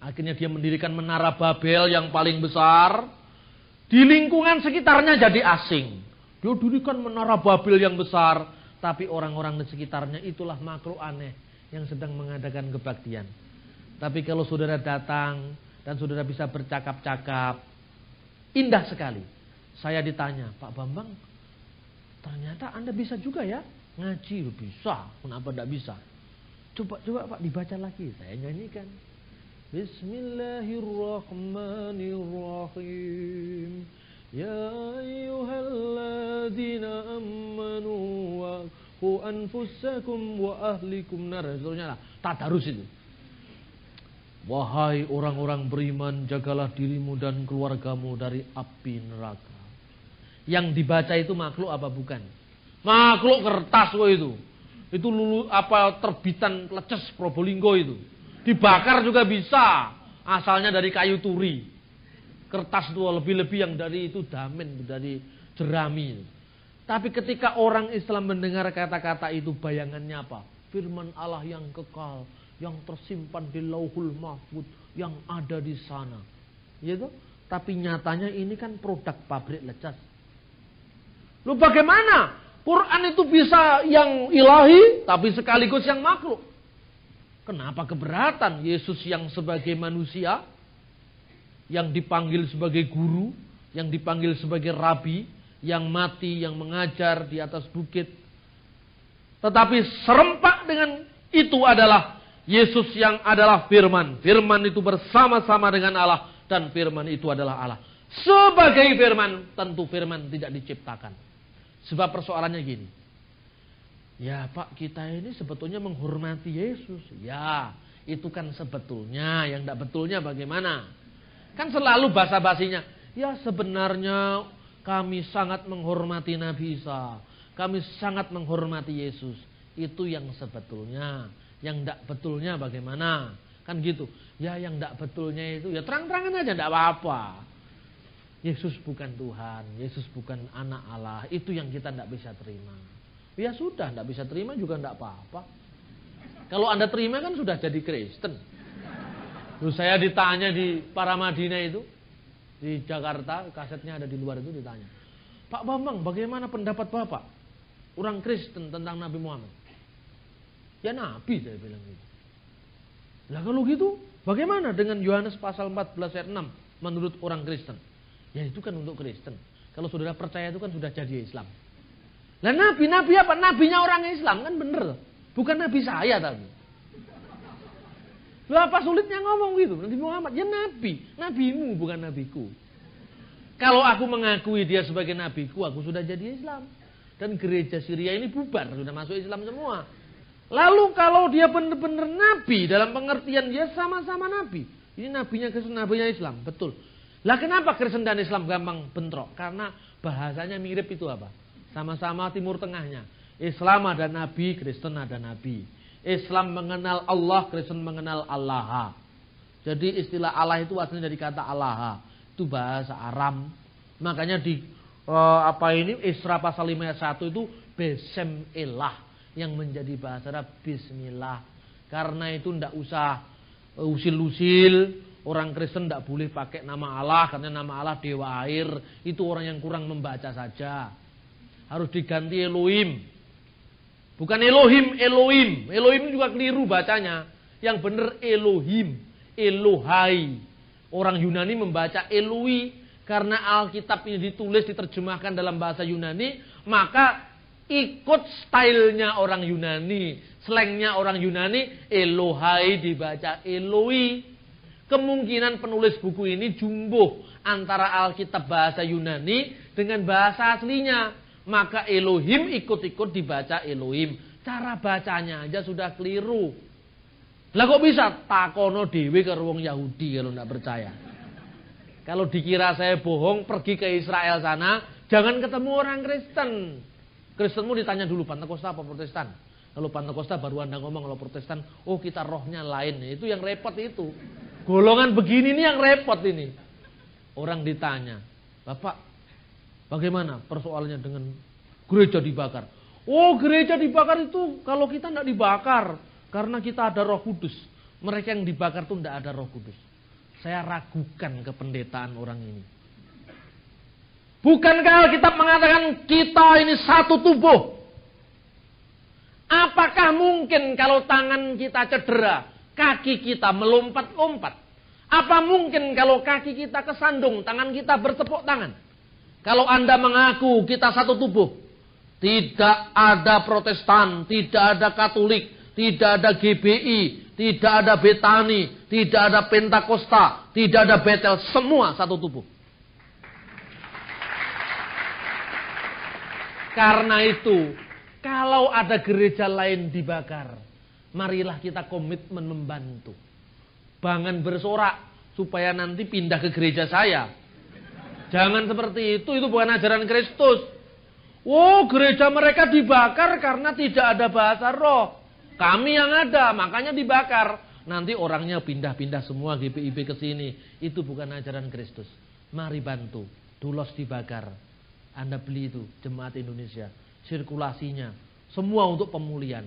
Akhirnya dia mendirikan menara Babel yang paling besar. Di lingkungan sekitarnya jadi asing. Dia dirikan menara Babel yang besar. Tapi orang-orang di sekitarnya itulah makhluk aneh yang sedang mengadakan kebaktian. Tapi kalau saudara datang dan saudara bisa bercakap-cakap, indah sekali. Saya ditanya, Pak Bambang, ternyata Anda bisa juga ya ngaji. Bisa, kenapa tidak bisa? Coba Pak dibaca lagi. Saya nyanyikan. Bismillahirrahmanirrahim. Ya ayyuhalladzina amanu wa qu anfusakum wa ahlikum nar. Seterusnya lah. Tadarus itu. Wahai orang-orang beriman, jagalah dirimu dan keluargamu dari api neraka. Yang dibaca itu makhluk apa bukan? Makhluk kertas kok itu. Itu terbitan Leces Probolinggo itu. Dibakar juga bisa. Asalnya dari kayu turi. Kertas itu lebih-lebih yang dari itu damen, dari jerami. Tapi ketika orang Islam mendengar kata-kata itu, bayangannya apa? Firman Allah yang kekal, yang tersimpan di Lauhul Mahfuz, yang ada di sana. Gitu? Tapi nyatanya ini kan produk pabrik Leces. Lu bagaimana? Quran itu bisa yang ilahi, tapi sekaligus yang makhluk. Kenapa keberatan Yesus yang sebagai manusia, yang dipanggil sebagai guru, yang dipanggil sebagai rabi, yang mati, yang mengajar di atas bukit. Tetapi serempak dengan itu adalah Yesus yang adalah firman. Firman itu bersama-sama dengan Allah, dan firman itu adalah Allah. Sebagai firman, tentu firman tidak diciptakan. Sebab persoalannya gini. Ya Pak, kita ini sebetulnya menghormati Yesus. Ya, itu kan sebetulnya. Yang tidak betulnya bagaimana? Kan selalu basa-basinya. Ya sebenarnya kami sangat menghormati Nabi Isa. Kami sangat menghormati Yesus. Itu yang sebetulnya. Yang tidak betulnya bagaimana? Kan gitu. Ya yang tidak betulnya itu ya terang-terangan aja, tidak apa-apa. Yesus bukan Tuhan, Yesus bukan anak Allah. Itu yang kita tidak bisa terima. Ya sudah, tidak bisa terima juga tidak apa-apa. Kalau Anda terima kan sudah jadi Kristen. Lalu saya ditanya di Paramadina itu, di Jakarta, kasetnya ada di luar itu ditanya. Pak Bambang, bagaimana pendapat Bapak? Orang Kristen tentang Nabi Muhammad. Ya Nabi, saya bilang gitu. Lah kalau gitu, bagaimana dengan Yohanes pasal 14 ayat 6 menurut orang Kristen? Ya itu kan untuk Kristen. Kalau saudara percaya itu kan sudah jadi Islam. Lah nabi apa? Nabinya orang Islam kan bener. Bukan nabi saya tadi. Lah apa sulitnya ngomong gitu? Nabi Muhammad ya nabi. Nabimu bukan nabiku. Kalau aku mengakui dia sebagai nabiku, aku sudah jadi Islam. Dan gereja Syria ini bubar, sudah masuk Islam semua. Lalu kalau dia benar-benar nabi dalam pengertian dia sama-sama nabi. Ini nabinya Kristen, nabinya Islam, betul. Lah kenapa Kristen dan Islam gampang bentrok? Karena bahasanya mirip itu apa? Sama-sama Timur Tengahnya. Islam ada nabi, Kristen ada nabi. Islam mengenal Allah, Kristen mengenal Allah. Jadi istilah Allah itu asalnya dari kata Allah. Itu bahasa Aram. Makanya di Isra pasal 5 ayat 1 itu Besem Elah yang menjadi bahasa Arab Bismillah. Karena itu tidak usah usil-usil. Orang Kristen tidak boleh pakai nama Allah karena nama Allah dewa air. Itu orang yang kurang membaca saja. Harus diganti Elohim. Bukan Elohim, Elohim. Elohim juga keliru bacanya. Yang benar Elohim, Elohai. Orang Yunani membaca Eloi. Karena Alkitab ini ditulis, diterjemahkan dalam bahasa Yunani. Maka ikut stylenya orang Yunani. Slangnya orang Yunani, Elohai dibaca Eloi. Kemungkinan penulis buku ini jumbuh antara Alkitab bahasa Yunani dengan bahasa aslinya. Maka Elohim ikut-ikut dibaca Elohim. Cara bacanya aja sudah keliru. Lah kok bisa? Takono dewe ke wong Yahudi kalau tidak percaya. Kalau dikira saya bohong, pergi ke Israel sana, jangan ketemu orang Kristen. Kristenmu ditanya dulu, Pentakosta apa Protestan? Kalau Pentakosta baru Anda ngomong, kalau Protestan, oh kita rohnya lain. Itu yang repot itu. Golongan begini nih yang repot ini. Orang ditanya, Bapak, bagaimana persoalannya dengan gereja dibakar? Oh, gereja dibakar itu kalau kita tidak dibakar. Karena kita ada Roh Kudus. Mereka yang dibakar itu tidak ada Roh Kudus. Saya ragukan kependetaan orang ini. Bukankah Alkitab mengatakan kita ini satu tubuh? Apakah mungkin kalau tangan kita cedera, kaki kita melompat-lompat? Apa mungkin kalau kaki kita kesandung, tangan kita bertepuk tangan? Kalau Anda mengaku kita satu tubuh, tidak ada Protestan, tidak ada Katolik, tidak ada GBI, tidak ada Betani, tidak ada Pentakosta, tidak ada Betel, semua satu tubuh. Karena itu, kalau ada gereja lain dibakar, marilah kita komitmen membantu. Jangan bersorak supaya nanti pindah ke gereja saya. Jangan seperti itu bukan ajaran Kristus. Oh, gereja mereka dibakar karena tidak ada bahasa roh. Kami yang ada, makanya dibakar. Nanti orangnya pindah-pindah semua GPIB ke sini. Itu bukan ajaran Kristus. Mari bantu. Dulos dibakar. Anda beli itu, Jemaat Indonesia. Sirkulasinya. Semua untuk pemulihan.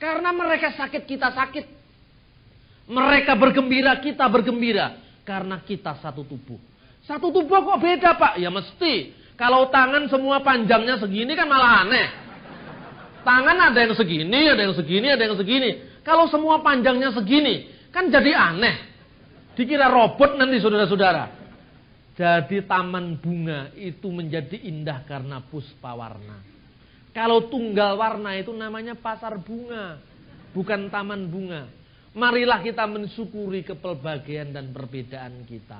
Karena mereka sakit, kita sakit. Mereka bergembira, kita bergembira. Karena kita satu tubuh. Satu tubuh kok beda, Pak? Ya mesti. Kalau tangan semua panjangnya segini kan malah aneh. Tangan ada yang segini, ada yang segini, ada yang segini. Kalau semua panjangnya segini, kan jadi aneh. Dikira robot nanti saudara-saudara. Jadi taman bunga itu menjadi indah karena puspa warna. Kalau tunggal warna itu namanya pasar bunga. Bukan taman bunga. Marilah kita mensyukuri kepelbagaian dan perbedaan kita.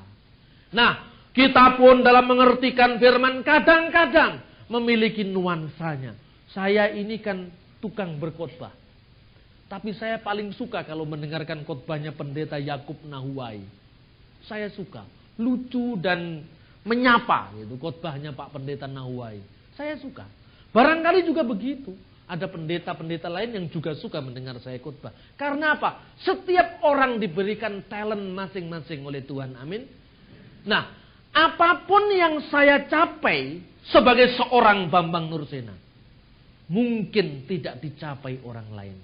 Nah, kita pun dalam mengertikan firman kadang-kadang memiliki nuansanya. Saya ini kan tukang berkhotbah. Tapi saya paling suka kalau mendengarkan khotbahnya pendeta Yakub Nahuai. Saya suka. Lucu dan menyapa gitu khotbahnya Pak Pendeta Nahuai. Saya suka. Barangkali juga begitu. Ada pendeta-pendeta lain yang juga suka mendengar saya khotbah. Karena apa? Setiap orang diberikan talent masing-masing oleh Tuhan. Amin. Nah, apapun yang saya capai sebagai seorang Bambang Nursena, mungkin tidak dicapai orang lain.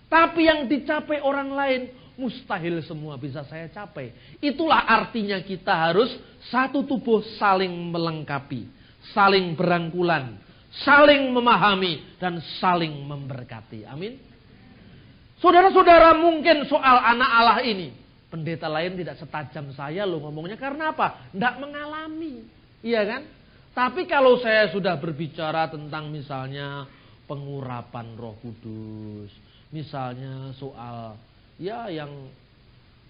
Tapi yang dicapai orang lain, mustahil semua bisa saya capai. Itulah artinya kita harus satu tubuh saling melengkapi, saling berangkulan, saling memahami, dan saling memberkati. Amin. Saudara-saudara, mungkin soal anak Allah ini, pendeta lain tidak setajam saya loh ngomongnya. Karena apa? Tidak mengalami. Iya kan? Tapi kalau saya sudah berbicara tentang misalnya pengurapan Roh Kudus, misalnya soal ya yang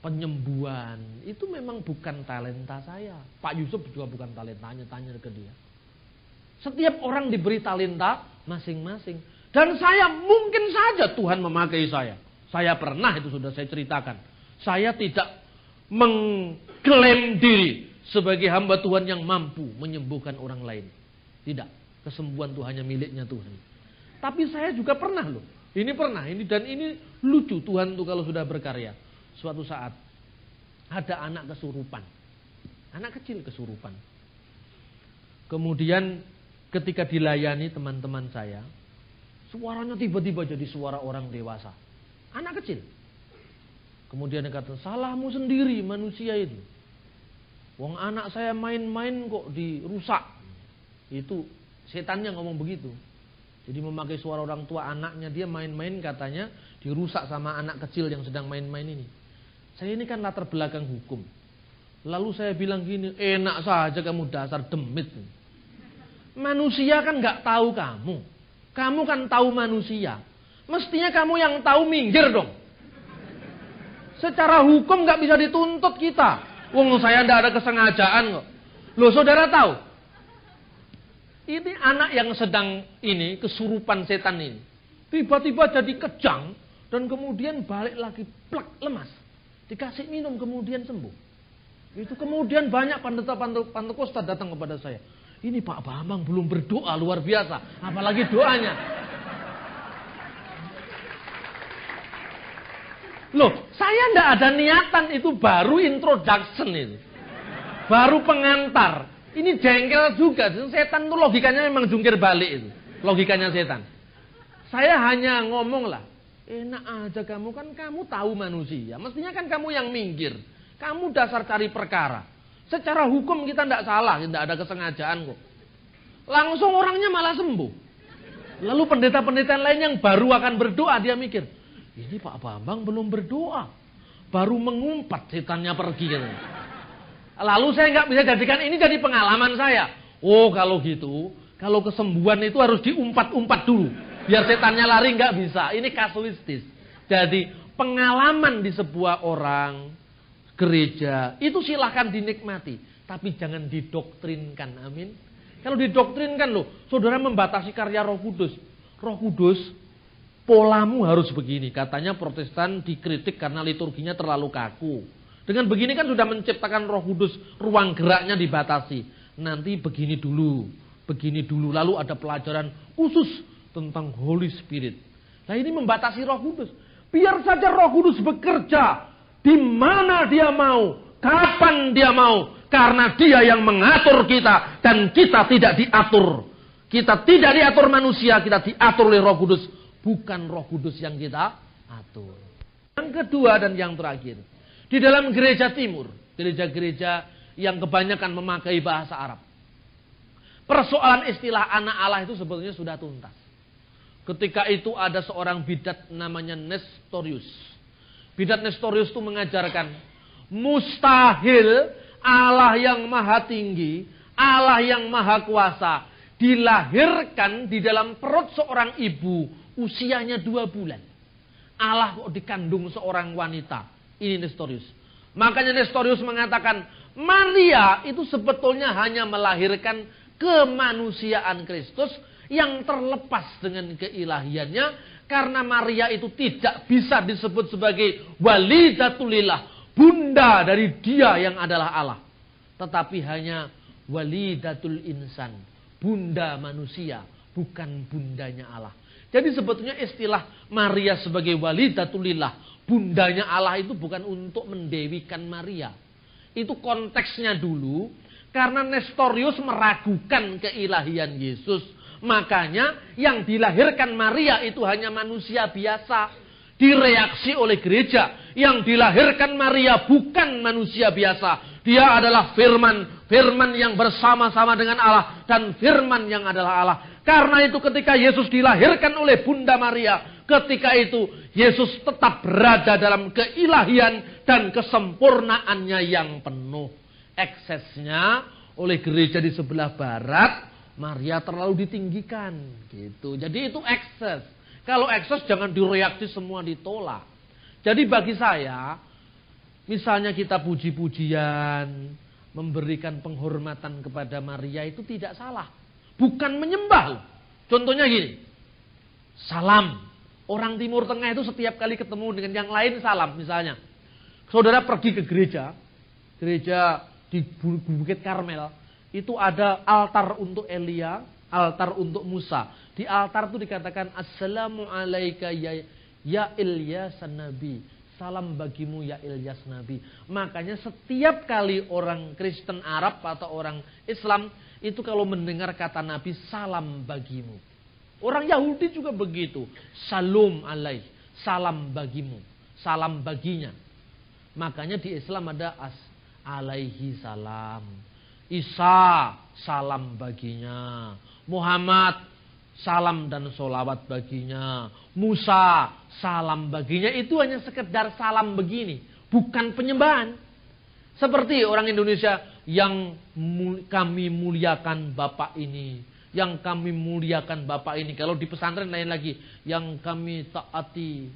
penyembuhan, itu memang bukan talenta saya. Pak Yusuf juga bukan talentanya, tanya ke dia. Setiap orang diberi talenta masing-masing. Dan saya mungkin saja Tuhan memakai saya. Saya pernah, itu sudah saya ceritakan. Saya tidak mengklaim diri sebagai hamba Tuhan yang mampu menyembuhkan orang lain. Tidak. Kesembuhan itu hanya miliknya Tuhan. Tapi saya juga pernah loh. Ini pernah. Dan ini lucu Tuhan tuh kalau sudah berkarya. Suatu saat ada anak kesurupan. Anak kecil kesurupan. Kemudian ketika dilayani teman-teman saya, suaranya tiba-tiba jadi suara orang dewasa. Anak kecil. Kemudian dia kata, salahmu sendiri manusia itu. Wong anak saya main-main kok dirusak. Itu setannya ngomong begitu. Jadi memakai suara orang tua anaknya, dia main-main katanya dirusak sama anak kecil yang sedang main-main ini. Saya ini kan latar belakang hukum. Lalu saya bilang gini, enak saja kamu dasar demit. Manusia kan gak tahu kamu. Kamu kan tahu manusia. Mestinya kamu yang tahu minggir dong. Secara hukum gak bisa dituntut kita. Wong saya ndak ada kesengajaan kok. Loh saudara tahu? Ini anak yang sedang ini kesurupan setan ini. Tiba-tiba jadi kejang dan kemudian balik lagi plek lemas. Dikasih minum kemudian sembuh. Itu kemudian banyak Pantekosta datang kepada saya. Ini Pak Bambang belum berdoa luar biasa. Apalagi doanya. Loh, saya ndak ada niatan, itu baru introduction itu. Baru pengantar. Ini jengkel juga. Setan itu logikanya memang jungkir balik itu. Logikanya setan. Saya hanya ngomong lah. Enak aja kamu, kan kamu tahu manusia. Mestinya kan kamu yang minggir. Kamu dasar cari perkara. Secara hukum kita ndak salah, tidak ada kesengajaan kok. Langsung orangnya malah sembuh. Lalu pendeta-pendeta lain yang baru akan berdoa, dia mikir, ini Pak Bambang belum berdoa. Baru mengumpat setannya pergi. Lalu saya nggak bisa jadikan ini jadi pengalaman saya. Oh kalau gitu, kalau kesembuhan itu harus diumpat-umpat dulu. Biar setannya lari, nggak bisa. Ini kasuistis. Jadi pengalaman di sebuah orang, gereja, itu silahkan dinikmati. Tapi jangan didoktrinkan, amin. Kalau didoktrinkan loh, saudara membatasi karya Roh Kudus. Roh Kudus, polamu harus begini. Katanya Protestan dikritik karena liturginya terlalu kaku. Dengan begini kan sudah menciptakan Roh Kudus, ruang geraknya dibatasi. Nanti begini dulu. Lalu ada pelajaran khusus tentang Holy Spirit. Nah ini membatasi Roh Kudus. Biar saja Roh Kudus bekerja di mana dia mau, kapan dia mau, karena dia yang mengatur kita dan kita tidak diatur. Kita tidak diatur manusia, kita diatur oleh Roh Kudus, bukan Roh Kudus yang kita atur. Yang kedua dan yang terakhir, di dalam gereja timur, gereja-gereja yang kebanyakan memakai bahasa Arab, persoalan istilah anak Allah itu sebetulnya sudah tuntas. Ketika itu ada seorang bidat namanya Nestorius. Bidat Nestorius itu mengajarkan mustahil Allah yang maha tinggi, Allah yang maha kuasa dilahirkan di dalam perut seorang ibu usianya 2 bulan. Allah kok dikandung seorang wanita. Ini Nestorius. Makanya Nestorius mengatakan Maria itu sebetulnya hanya melahirkan kemanusiaan Kristus yang terlepas dengan keilahiannya, karena Maria itu tidak bisa disebut sebagai walidatulillah, bunda dari dia yang adalah Allah, tetapi hanya walidatul insan, bunda manusia, bukan bundanya Allah. Jadi sebetulnya istilah Maria sebagai walidatulillah, bundanya Allah itu bukan untuk mendewikan Maria. Itu konteksnya dulu, karena Nestorius meragukan keilahian Yesus. Makanya yang dilahirkan Maria itu hanya manusia biasa. Direaksi oleh gereja. Yang dilahirkan Maria bukan manusia biasa. Dia adalah firman. Firman yang bersama-sama dengan Allah. Dan firman yang adalah Allah. Karena itu ketika Yesus dilahirkan oleh Bunda Maria. Ketika itu Yesus tetap berada dalam keilahian dan kesempurnaannya yang penuh. Eksesnya oleh gereja di sebelah barat, Maria terlalu ditinggikan gitu. Jadi itu ekses. Kalau ekses jangan direaksi semua ditolak. Jadi bagi saya, misalnya kita puji-pujian, memberikan penghormatan kepada Maria itu tidak salah. Bukan menyembah. Contohnya gini. Salam. Orang Timur Tengah itu setiap kali ketemu dengan yang lain salam. Misalnya, saudara pergi ke gereja di Bukit Karmel, itu ada altar untuk Elia, altar untuk Musa. Di altar itu dikatakan, Assalamu alaika ya Ilyas Nabi. Salam bagimu ya Ilyas Nabi. Makanya setiap kali orang Kristen Arab atau orang Islam, itu kalau mendengar kata Nabi, salam bagimu. Orang Yahudi juga begitu. Salam alaih. Salam bagimu. Salam baginya. Makanya di Islam ada alaihi salam. Isa, salam baginya. Muhammad, salam dan sholawat baginya. Musa, salam baginya. Itu hanya sekedar salam begini. Bukan penyembahan. Seperti orang Indonesia yang kami muliakan Bapak ini. Yang kami muliakan Bapak ini. Kalau di pesantren lain lagi. Yang kami taati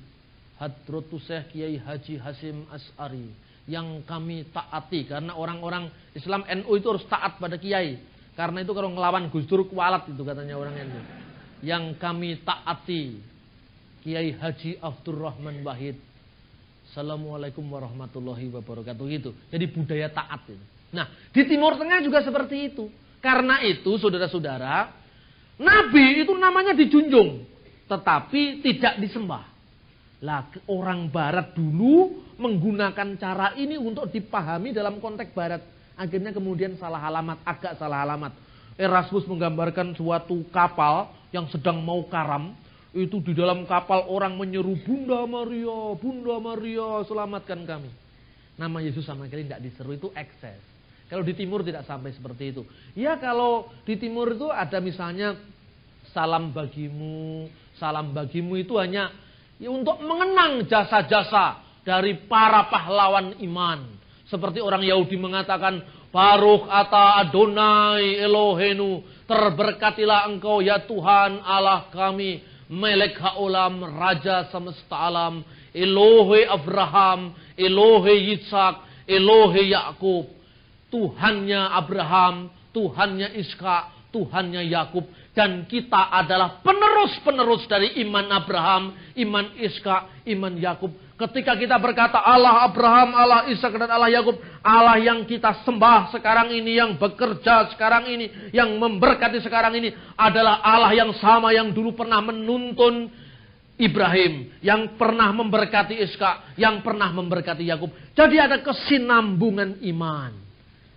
Hadratus Syekh Kiai Haji Hasyim Asy'ari. Yang kami taati. Karena orang-orang Islam NU itu harus taat pada Kiai. Karena itu kalau ngelawan Gus Dur kualat itu katanya orang NU. Yang kami taati Kiai Haji Abdurrahman Wahid. Assalamualaikum warahmatullahi wabarakatuh. Gitu. Jadi budaya taat itu. Nah, di Timur Tengah juga seperti itu. Karena itu, saudara-saudara, Nabi itu namanya dijunjung, tetapi tidak disembah. Lah, orang Barat dulu menggunakan cara ini untuk dipahami dalam konteks Barat. Akhirnya kemudian salah alamat, agak salah alamat. Erasmus menggambarkan suatu kapal yang sedang mau karam. Itu di dalam kapal orang menyeru, Bunda Maria, selamatkan kami. Nama Yesus sama sekali tidak diseru, itu ekses. Kalau di timur tidak sampai seperti itu. Ya kalau di timur itu ada misalnya salam bagimu itu hanya ya untuk mengenang jasa-jasa dari para pahlawan iman. Seperti orang Yahudi mengatakan, Baruch ata Adonai Elohenu, terberkatilah engkau ya Tuhan Allah kami, Melek haolam, Raja semesta alam, Elohe Abraham, Elohe Yitzhak, Elohe Yakub. Tuhannya Abraham, Tuhannya Ishak, Tuhannya Yakub. Dan kita adalah penerus-penerus dari iman Abraham, iman Ishak, iman Yakub. Ketika kita berkata Allah Abraham, Allah Ishak dan Allah Yakub, Allah yang kita sembah sekarang ini, yang bekerja sekarang ini, yang memberkati sekarang ini, adalah Allah yang sama yang dulu pernah menuntun Ibrahim, yang pernah memberkati Ishak, yang pernah memberkati Yakub. Jadi ada kesinambungan iman.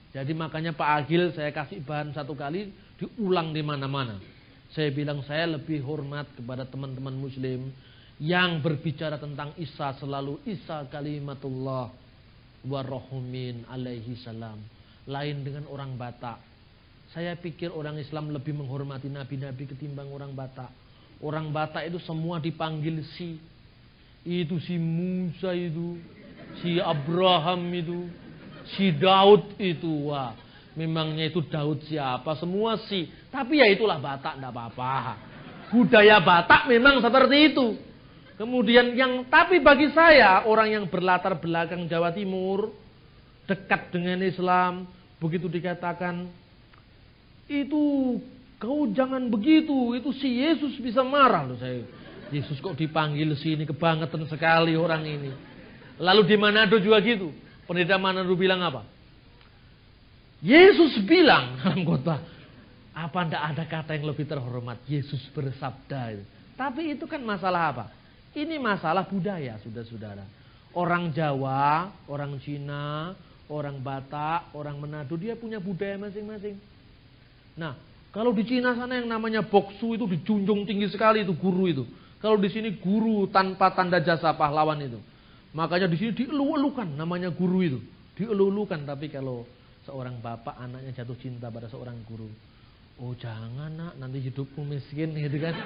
Jadi makanya Pak Agil saya kasih bahan satu kali, diulang di mana-mana. Saya bilang saya lebih hormat kepada teman-teman muslim yang berbicara tentang Isa selalu Isa kalimatullah wa rohumin alaihi salam. Lain dengan orang Batak. Saya pikir orang Islam lebih menghormati nabi-nabi ketimbang orang Batak. Orang Batak itu semua dipanggil si. Itu si Musa itu, si Abraham itu, si Daud itu. Wah, memangnya itu Daud siapa? Semua si. Tapi ya itulah Batak, enggak apa-apa. Budaya Batak memang seperti itu. Kemudian tapi bagi saya, orang yang berlatar belakang Jawa Timur, dekat dengan Islam, begitu dikatakan, itu kau jangan begitu, itu si Yesus bisa marah loh saya. Yesus kok dipanggil si ini, kebangetan sekali orang ini. Lalu di Manado juga gitu. Pendeta Manado bilang apa? Yesus bilang dalam khotbah, apa ndak ada kata yang lebih terhormat? Yesus bersabda. Tapi itu kan masalah apa? Ini masalah budaya, saudara-saudara. Orang Jawa, orang Cina, orang Batak, orang Manado, dia punya budaya masing-masing. Nah, kalau di Cina sana yang namanya boksu itu dijunjung tinggi sekali itu guru itu. Kalau di sini guru tanpa tanda jasa pahlawan itu. Makanya di sini dielu-elukan namanya guru itu. Dielu-elukan, tapi kalau seorang bapak anaknya jatuh cinta pada seorang guru, oh jangan nak, nanti hidupmu miskin gitu kan.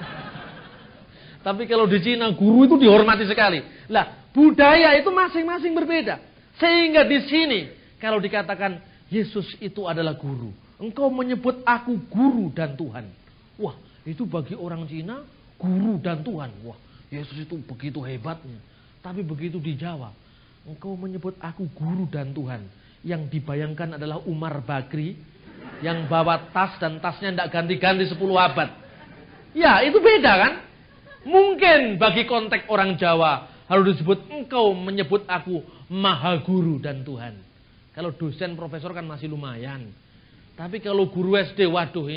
Tapi kalau di Cina guru itu dihormati sekali. Lah, budaya itu masing-masing berbeda. Sehingga di sini kalau dikatakan Yesus itu adalah guru, engkau menyebut aku guru dan Tuhan. Wah, itu bagi orang Cina guru dan Tuhan. Wah, Yesus itu begitu hebatnya. Tapi begitu di Jawa, engkau menyebut aku guru dan Tuhan. Yang dibayangkan adalah Umar Bakri yang bawa tas dan tasnya tidak ganti-ganti 10 abad. Ya, itu beda kan? Mungkin bagi konteks orang Jawa harus disebut engkau menyebut aku Maha Guru dan Tuhan. Kalau dosen profesor kan masih lumayan. Tapi kalau guru SD, waduh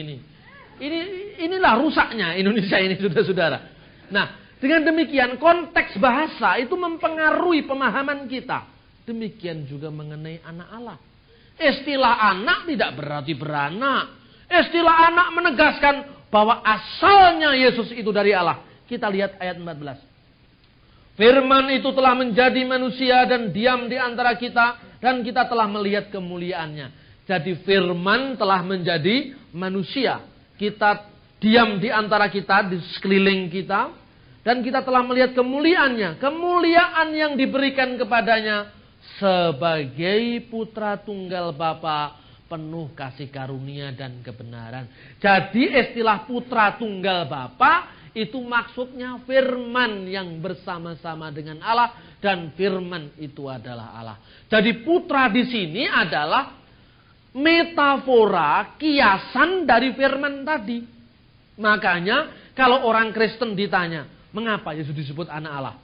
inilah rusaknya Indonesia ini, saudara-saudara. Nah, dengan demikian konteks bahasa itu mempengaruhi pemahaman kita. Demikian juga mengenai anak Allah. Istilah anak tidak berarti beranak. Istilah anak menegaskan bahwa asalnya Yesus itu dari Allah. Kita lihat ayat 14. Firman itu telah menjadi manusia dan diam di antara kita, dan kita telah melihat kemuliaannya. Jadi firman telah menjadi manusia. Kita diam di antara kita, di sekeliling kita, dan kita telah melihat kemuliaannya. Kemuliaan yang diberikan kepadanya sebagai putra tunggal Bapa, penuh kasih karunia dan kebenaran. Jadi istilah putra tunggal Bapa itu maksudnya firman yang bersama-sama dengan Allah, dan firman itu adalah Allah. Jadi putra di sini adalah metafora, kiasan dari firman tadi. Makanya kalau orang Kristen ditanya, mengapa Yesus disebut anak Allah?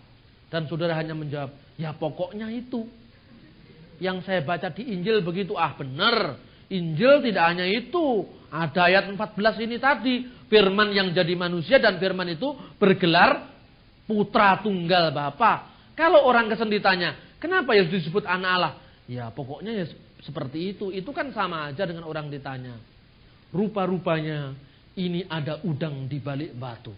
Dan saudara hanya menjawab, ya pokoknya itu. Yang saya baca di Injil begitu, benar. Injil tidak hanya itu. Ada ayat 14 ini tadi. Firman yang jadi manusia dan firman itu bergelar putra tunggal Bapa. Kalau orang Kristen ditanya, kenapa Yesus disebut anak Allah? Ya pokoknya ya seperti itu. Itu kan sama aja dengan orang ditanya, rupa-rupanya ini ada udang di balik batu.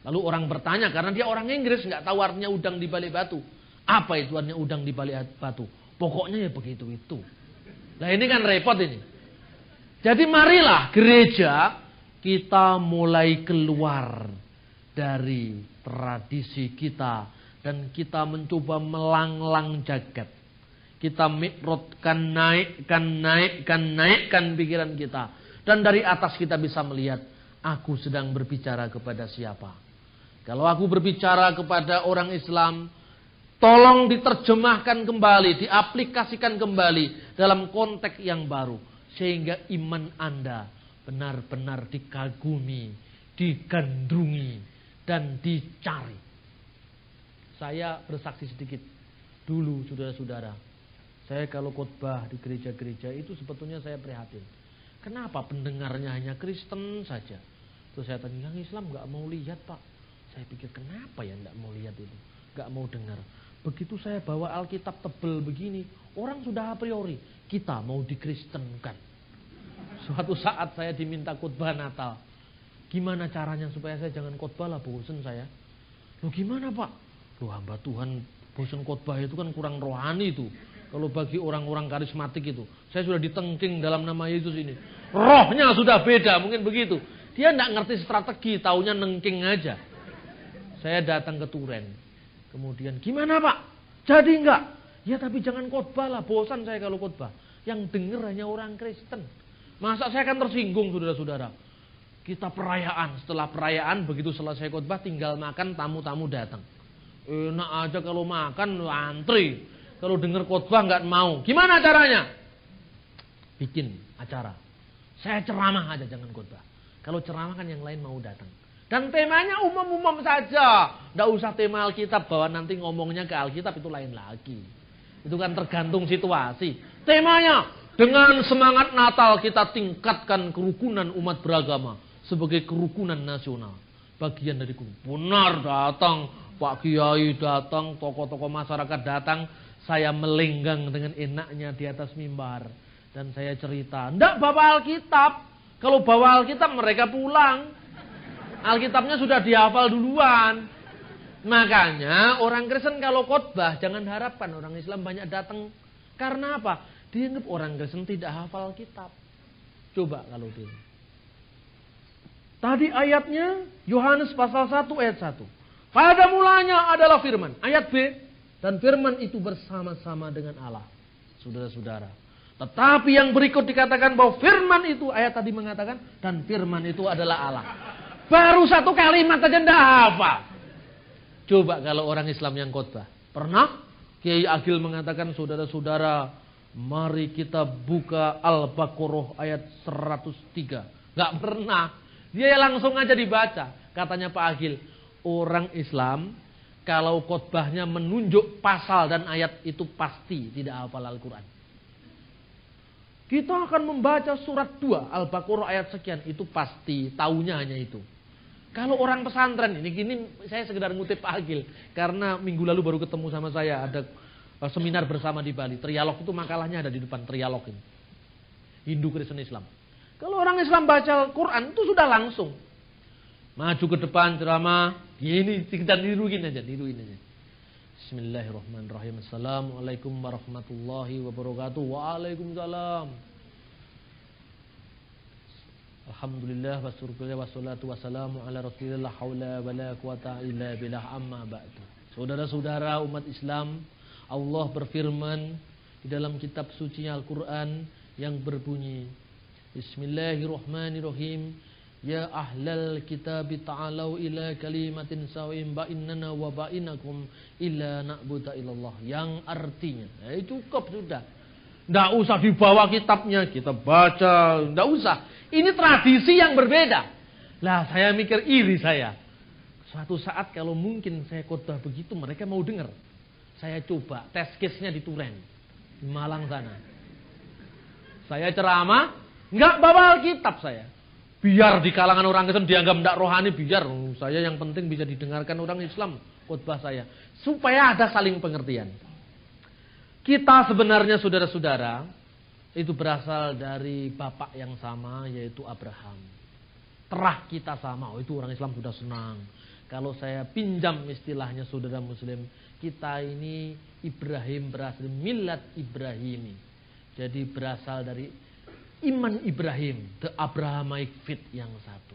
Lalu orang bertanya karena dia orang Inggris, nggak tahu artinya udang di balik batu. Apa itu artinya udang di balik batu? Pokoknya ya begitu itu. Nah ini kan repot ini. Jadi marilah gereja kita mulai keluar dari tradisi kita dan kita mencoba melanglang jagat. Kita mikrotkan, naikkan pikiran kita. Dan dari atas kita bisa melihat, aku sedang berbicara kepada siapa. Kalau aku berbicara kepada orang Islam, tolong diterjemahkan kembali, diaplikasikan kembali dalam konteks yang baru. Sehingga iman Anda benar-benar dikagumi, digandrungi, dan dicari. Saya bersaksi sedikit. Dulu saudara-saudara, saya kalau khotbah di gereja-gereja itu sebetulnya saya prihatin. Kenapa pendengarnya hanya Kristen saja? Terus saya tanya, yang Islam gak mau lihat Pak. Saya pikir kenapa ya gak mau lihat itu, gak mau dengar. Begitu saya bawa Alkitab tebel begini, orang sudah a priori, kita mau dikristenkan. Suatu saat saya diminta khotbah Natal. Gimana caranya supaya saya jangan khotbah lah, bosen saya. Loh gimana Pak? Loh hamba Tuhan bosen khotbah itu kan kurang rohani itu. Kalau bagi orang-orang karismatik itu, saya sudah ditengking dalam nama Yesus ini. Rohnya sudah beda, mungkin begitu. Dia tidak ngerti strategi, taunya nengking aja. Saya datang ke Turen. Kemudian, gimana Pak? Jadi enggak? Ya tapi jangan khotbah lah, bosan saya kalau khotbah. Yang dengar hanya orang Kristen. Masa saya akan tersinggung saudara-saudara. Kita perayaan, setelah perayaan begitu selesai khotbah tinggal makan, tamu-tamu datang. Enak aja kalau makan antri. Kalau dengar khotbah nggak mau. Gimana caranya? Bikin acara. Saya ceramah aja, jangan khotbah. Kalau ceramah kan yang lain mau datang. Dan temanya umum-umum saja. Nggak usah tema Alkitab, bahwa nanti ngomongnya ke Alkitab itu lain lagi. Itu kan tergantung situasi. Temanya, dengan semangat Natal kita tingkatkan kerukunan umat beragama sebagai kerukunan nasional. Bagian dari benar datang, Pak Kiai datang, tokoh-tokoh masyarakat datang. Saya melenggang dengan enaknya di atas mimbar. Dan saya cerita, enggak bawa Alkitab. Kalau bawa Alkitab mereka pulang. Alkitabnya sudah dihafal duluan. Makanya orang Kristen kalau khotbah jangan harapkan orang Islam banyak datang. Karena apa? Dianggap orang Kristen tidak hafal kitab. Coba kalau dia. Tadi ayatnya Yohanes pasal 1 ayat 1. Pada mulanya adalah firman. Ayat B. Dan firman itu bersama-sama dengan Allah. Saudara-saudara. Tetapi yang berikut dikatakan bahwa firman itu, ayat tadi mengatakan, dan firman itu adalah Allah. Baru satu kalimat aja ndak hafal. Coba kalau orang Islam yang khotbah. Pernah? Kiai Agil mengatakan, saudara-saudara, mari kita buka Al-Baqarah ayat 103. Gak pernah. Dia langsung aja dibaca. Katanya Pak Agil, Orang Islam kalau khotbahnya menunjuk pasal dan ayat itu pasti tidak hafal Al-Quran. Kita akan membaca surat 2 Al-Baqarah ayat sekian, itu pasti taunya hanya itu. Kalau orang pesantren ini saya sekedar ngutip Pak Agil karena minggu lalu baru ketemu sama saya, ada seminar bersama di Bali. Trialog itu makalahnya ada di depan, trialog ini. Hindu, Kristen, Islam. Kalau orang Islam baca Al-Quran itu sudah langsung maju ke depan ceramah, gini kita niruin aja. Bismillahirrahmanirrahim. Assalamualaikum warahmatullahi wabarakatuh. Waalaikumsalam. Alhamdulillah wassalatu wassalamu ala rasulillah haula wala quwata illa billah amma ba'du. Saudara-saudara umat Islam, Allah berfirman di dalam kitab suci Al-Quran yang berbunyi, Bismillahirrahmanirrahim. Ya ahlal kitab ta'alau ila kalimatin sawim bainana wa bainakum illa na'budu illallah. Yang artinya, cukup sudah. Tidak usah dibawa kitabnya, kita baca, tidak usah. Ini tradisi yang berbeda. Lah saya mikir iri saya. Suatu saat kalau mungkin saya khotbah begitu mereka mau dengar. Saya coba tes case-nya di Turen, di Malang sana. Saya ceramah, nggak bawa Alkitab saya. Biar di kalangan orang Kristen dianggap tidak rohani, biar saya yang penting bisa didengarkan orang Islam khotbah saya. Supaya ada saling pengertian. Kita sebenarnya saudara-saudara itu berasal dari bapak yang sama yaitu Abraham. Terah kita sama, itu orang Islam sudah senang. Kalau saya pinjam istilahnya saudara muslim, kita ini Ibrahim berasal millat Ibrahimi. Jadi berasal dari iman Ibrahim, the Abrahamic faith yang satu.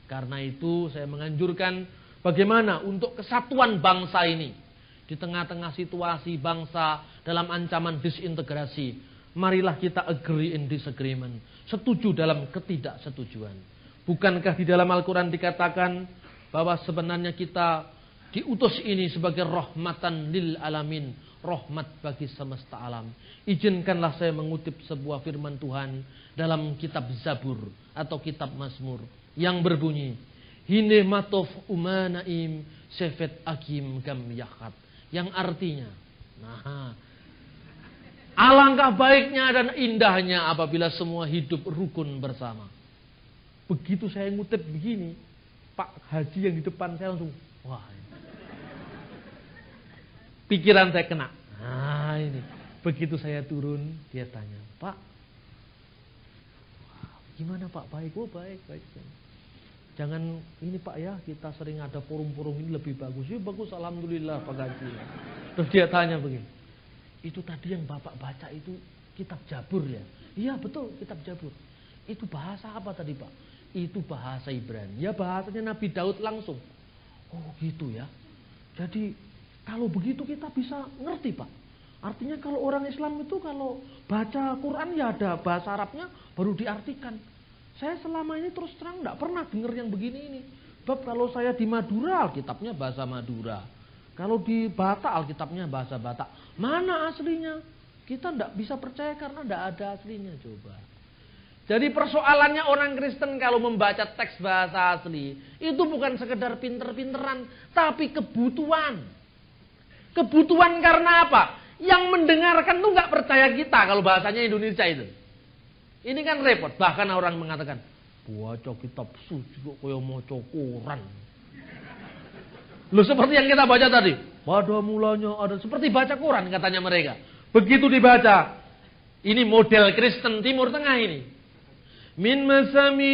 Karena itu saya menganjurkan bagaimana untuk kesatuan bangsa ini. Di tengah-tengah situasi bangsa dalam ancaman disintegrasi, marilah kita agree in disagreement. Setuju dalam ketidaksetujuan. Bukankah di dalam Al-Quran dikatakan bahwa sebenarnya kita diutus ini sebagai rahmatan lil alamin. Rahmat bagi semesta alam. Izinkanlah saya mengutip sebuah firman Tuhan dalam kitab Zabur atau kitab Mazmur yang berbunyi, Hine matof umanaim sefet akim gam yakat. Yang artinya, alangkah baiknya dan indahnya apabila semua hidup rukun bersama. Begitu saya ngutip begini, Pak Haji yang di depan saya langsung, wah, pikiran saya kena. Ini. Begitu saya turun, dia tanya, Pak, gimana Pak? Baik, baik. Jangan ini Pak ya, kita sering ada forum-forum ini lebih bagus. Ya bagus, alhamdulillah Pak Haji. Terus dia tanya begini, itu tadi yang Bapak baca itu kitab Jabur ya? Iya betul, kitab Jabur. Itu bahasa apa tadi Pak? Itu bahasa Ibrani. Ya bahasanya Nabi Daud langsung. Oh gitu ya. Jadi kalau begitu kita bisa ngerti Pak. Artinya kalau orang Islam itu kalau baca Quran ya ada bahasa Arabnya baru diartikan. Saya selama ini terus terang tidak pernah dengar yang begini ini. Sebab kalau saya di Madura Alkitabnya bahasa Madura. Kalau di Batak Alkitabnya bahasa Batak. Mana aslinya? Kita tidak bisa percaya karena tidak ada aslinya. Coba. Jadi persoalannya orang Kristen kalau membaca teks bahasa asli itu bukan sekedar pinter-pinteran, tapi kebutuhan. Kebutuhan karena apa? Yang mendengarkan tuh nggak percaya kita kalau bahasanya Indonesia itu. Ini kan repot. Bahkan orang mengatakan, baca kitab suci kok kayak maca Quran. Loh seperti yang kita baca tadi. Pada mulanya ada seperti baca Quran katanya mereka. Begitu dibaca, ini model Kristen Timur Tengah ini. Min masamil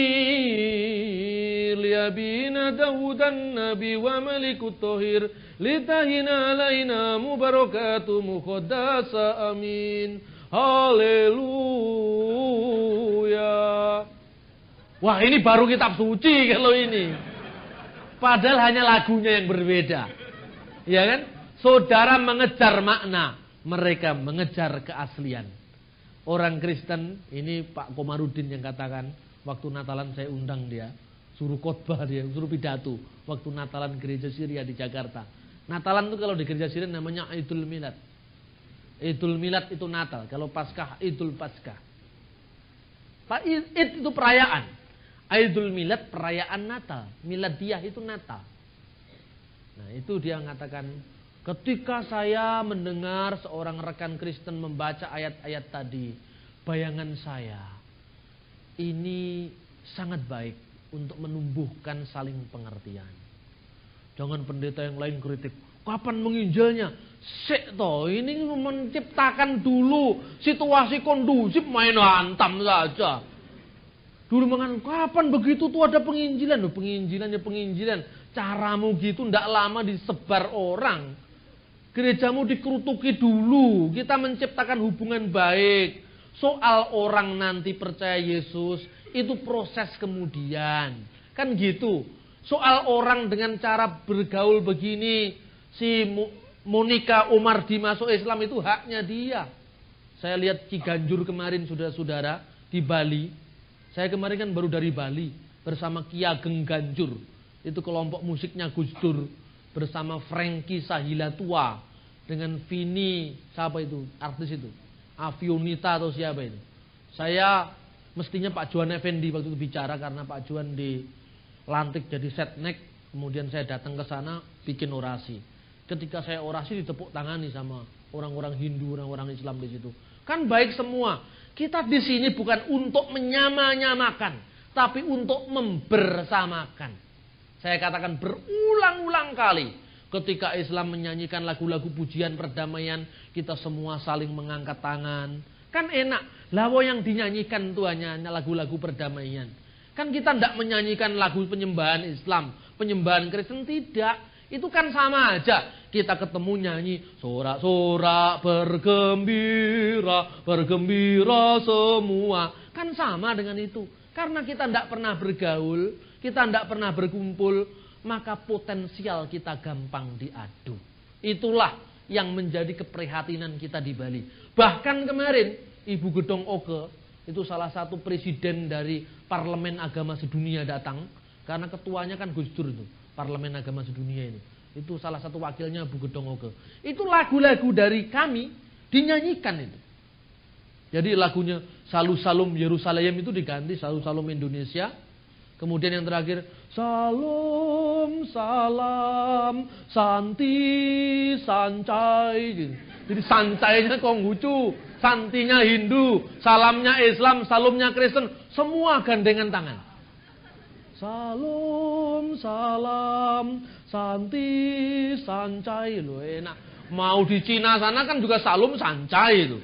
yabina Dawudan Nabi wa malikut tohir litahina alaina mubarakatu muqaddasa amin. Haleluya. Wah ini baru kitab suci kalau ini. Padahal hanya lagunya yang berbeda. Ya kan? Saudara mengejar makna, mereka mengejar keaslian. Orang Kristen, ini Pak Komarudin yang katakan, waktu Natalan saya undang dia, suruh khotbah dia, suruh pidato, waktu Natalan gereja Syria di Jakarta. Natalan itu kalau di gereja Syria namanya Idul Milad. Idul Milad itu Natal, kalau Paskah Idul Paskah. Id itu perayaan. Idul Milad perayaan Natal, Miladiyah itu Natal. Nah, itu dia mengatakan, ketika saya mendengar seorang rekan Kristen membaca ayat-ayat tadi, bayangan saya, ini sangat baik untuk menumbuhkan saling pengertian. Jangan pendeta yang lain kritik, kapan menginjilnya? Sik toh, ini menciptakan dulu situasi kondusif, main hantam saja. Dulu mengatakan, kapan begitu tuh ada penginjilan? Loh, penginjilan. Caramu gitu ndak lama disebar orang. Gerejamu dikerutuki dulu. Kita menciptakan hubungan baik. Soal orang nanti percaya Yesus, itu proses kemudian. Kan gitu. Soal orang dengan cara bergaul begini, si Monica Omar dimasuk Islam itu haknya dia. Saya lihat Ki Ganjur kemarin, saudara-saudara, di Bali. Saya kemarin kan baru dari Bali bersama Ki Ageng Ganjur. Itu kelompok musiknya Gus Dur bersama Frankie Sahilatua dengan Vini, siapa itu? Artis itu. Avionita atau siapa itu. Saya mestinya Pak Juan Effendi waktu itu bicara karena Pak Juan dilantik jadi setnek. Kemudian saya datang ke sana bikin orasi. Ketika saya orasi ditepuk tangani sama orang-orang Hindu, orang-orang Islam di situ. Kan baik semua. Kita di sini bukan untuk menyama-nyamakan, tapi untuk membersamakan. Saya katakan berulang-ulang kali, ketika Islam menyanyikan lagu-lagu pujian perdamaian, kita semua saling mengangkat tangan. Kan enak. Lawa yang dinyanyikan itu hanya lagu-lagu perdamaian. Kan kita tidak menyanyikan lagu penyembahan Islam, penyembahan Kristen, tidak. Itu kan sama aja. Kita ketemu nyanyi sorak-sorak bergembira, bergembira semua. Kan sama dengan itu. Karena kita tidak pernah bergaul, kita tidak pernah berkumpul, maka potensial kita gampang diadu. Itulah yang menjadi keprihatinan kita di Bali. Bahkan kemarin Ibu Gedong Oke, itu salah satu presiden dari Parlemen Agama Sedunia datang. Karena ketuanya kan Gus Dur itu. Parlemen Agama Sedunia ini. Itu salah satu wakilnya Bu Gedong Oge. Itu lagu-lagu dari kami dinyanyikan itu. Jadi lagunya Salu Salum Yerusalem itu diganti Salu Salum Indonesia. Kemudian yang terakhir Salam Salam Santi Sancai gitu. Jadi sancainya Konghucu, santinya Hindu, salamnya Islam, salumnya Kristen, semua gandengan tangan. Salam, salam, santi, sancai. Loh enak. Mau di Cina sana kan juga salum, sancai itu.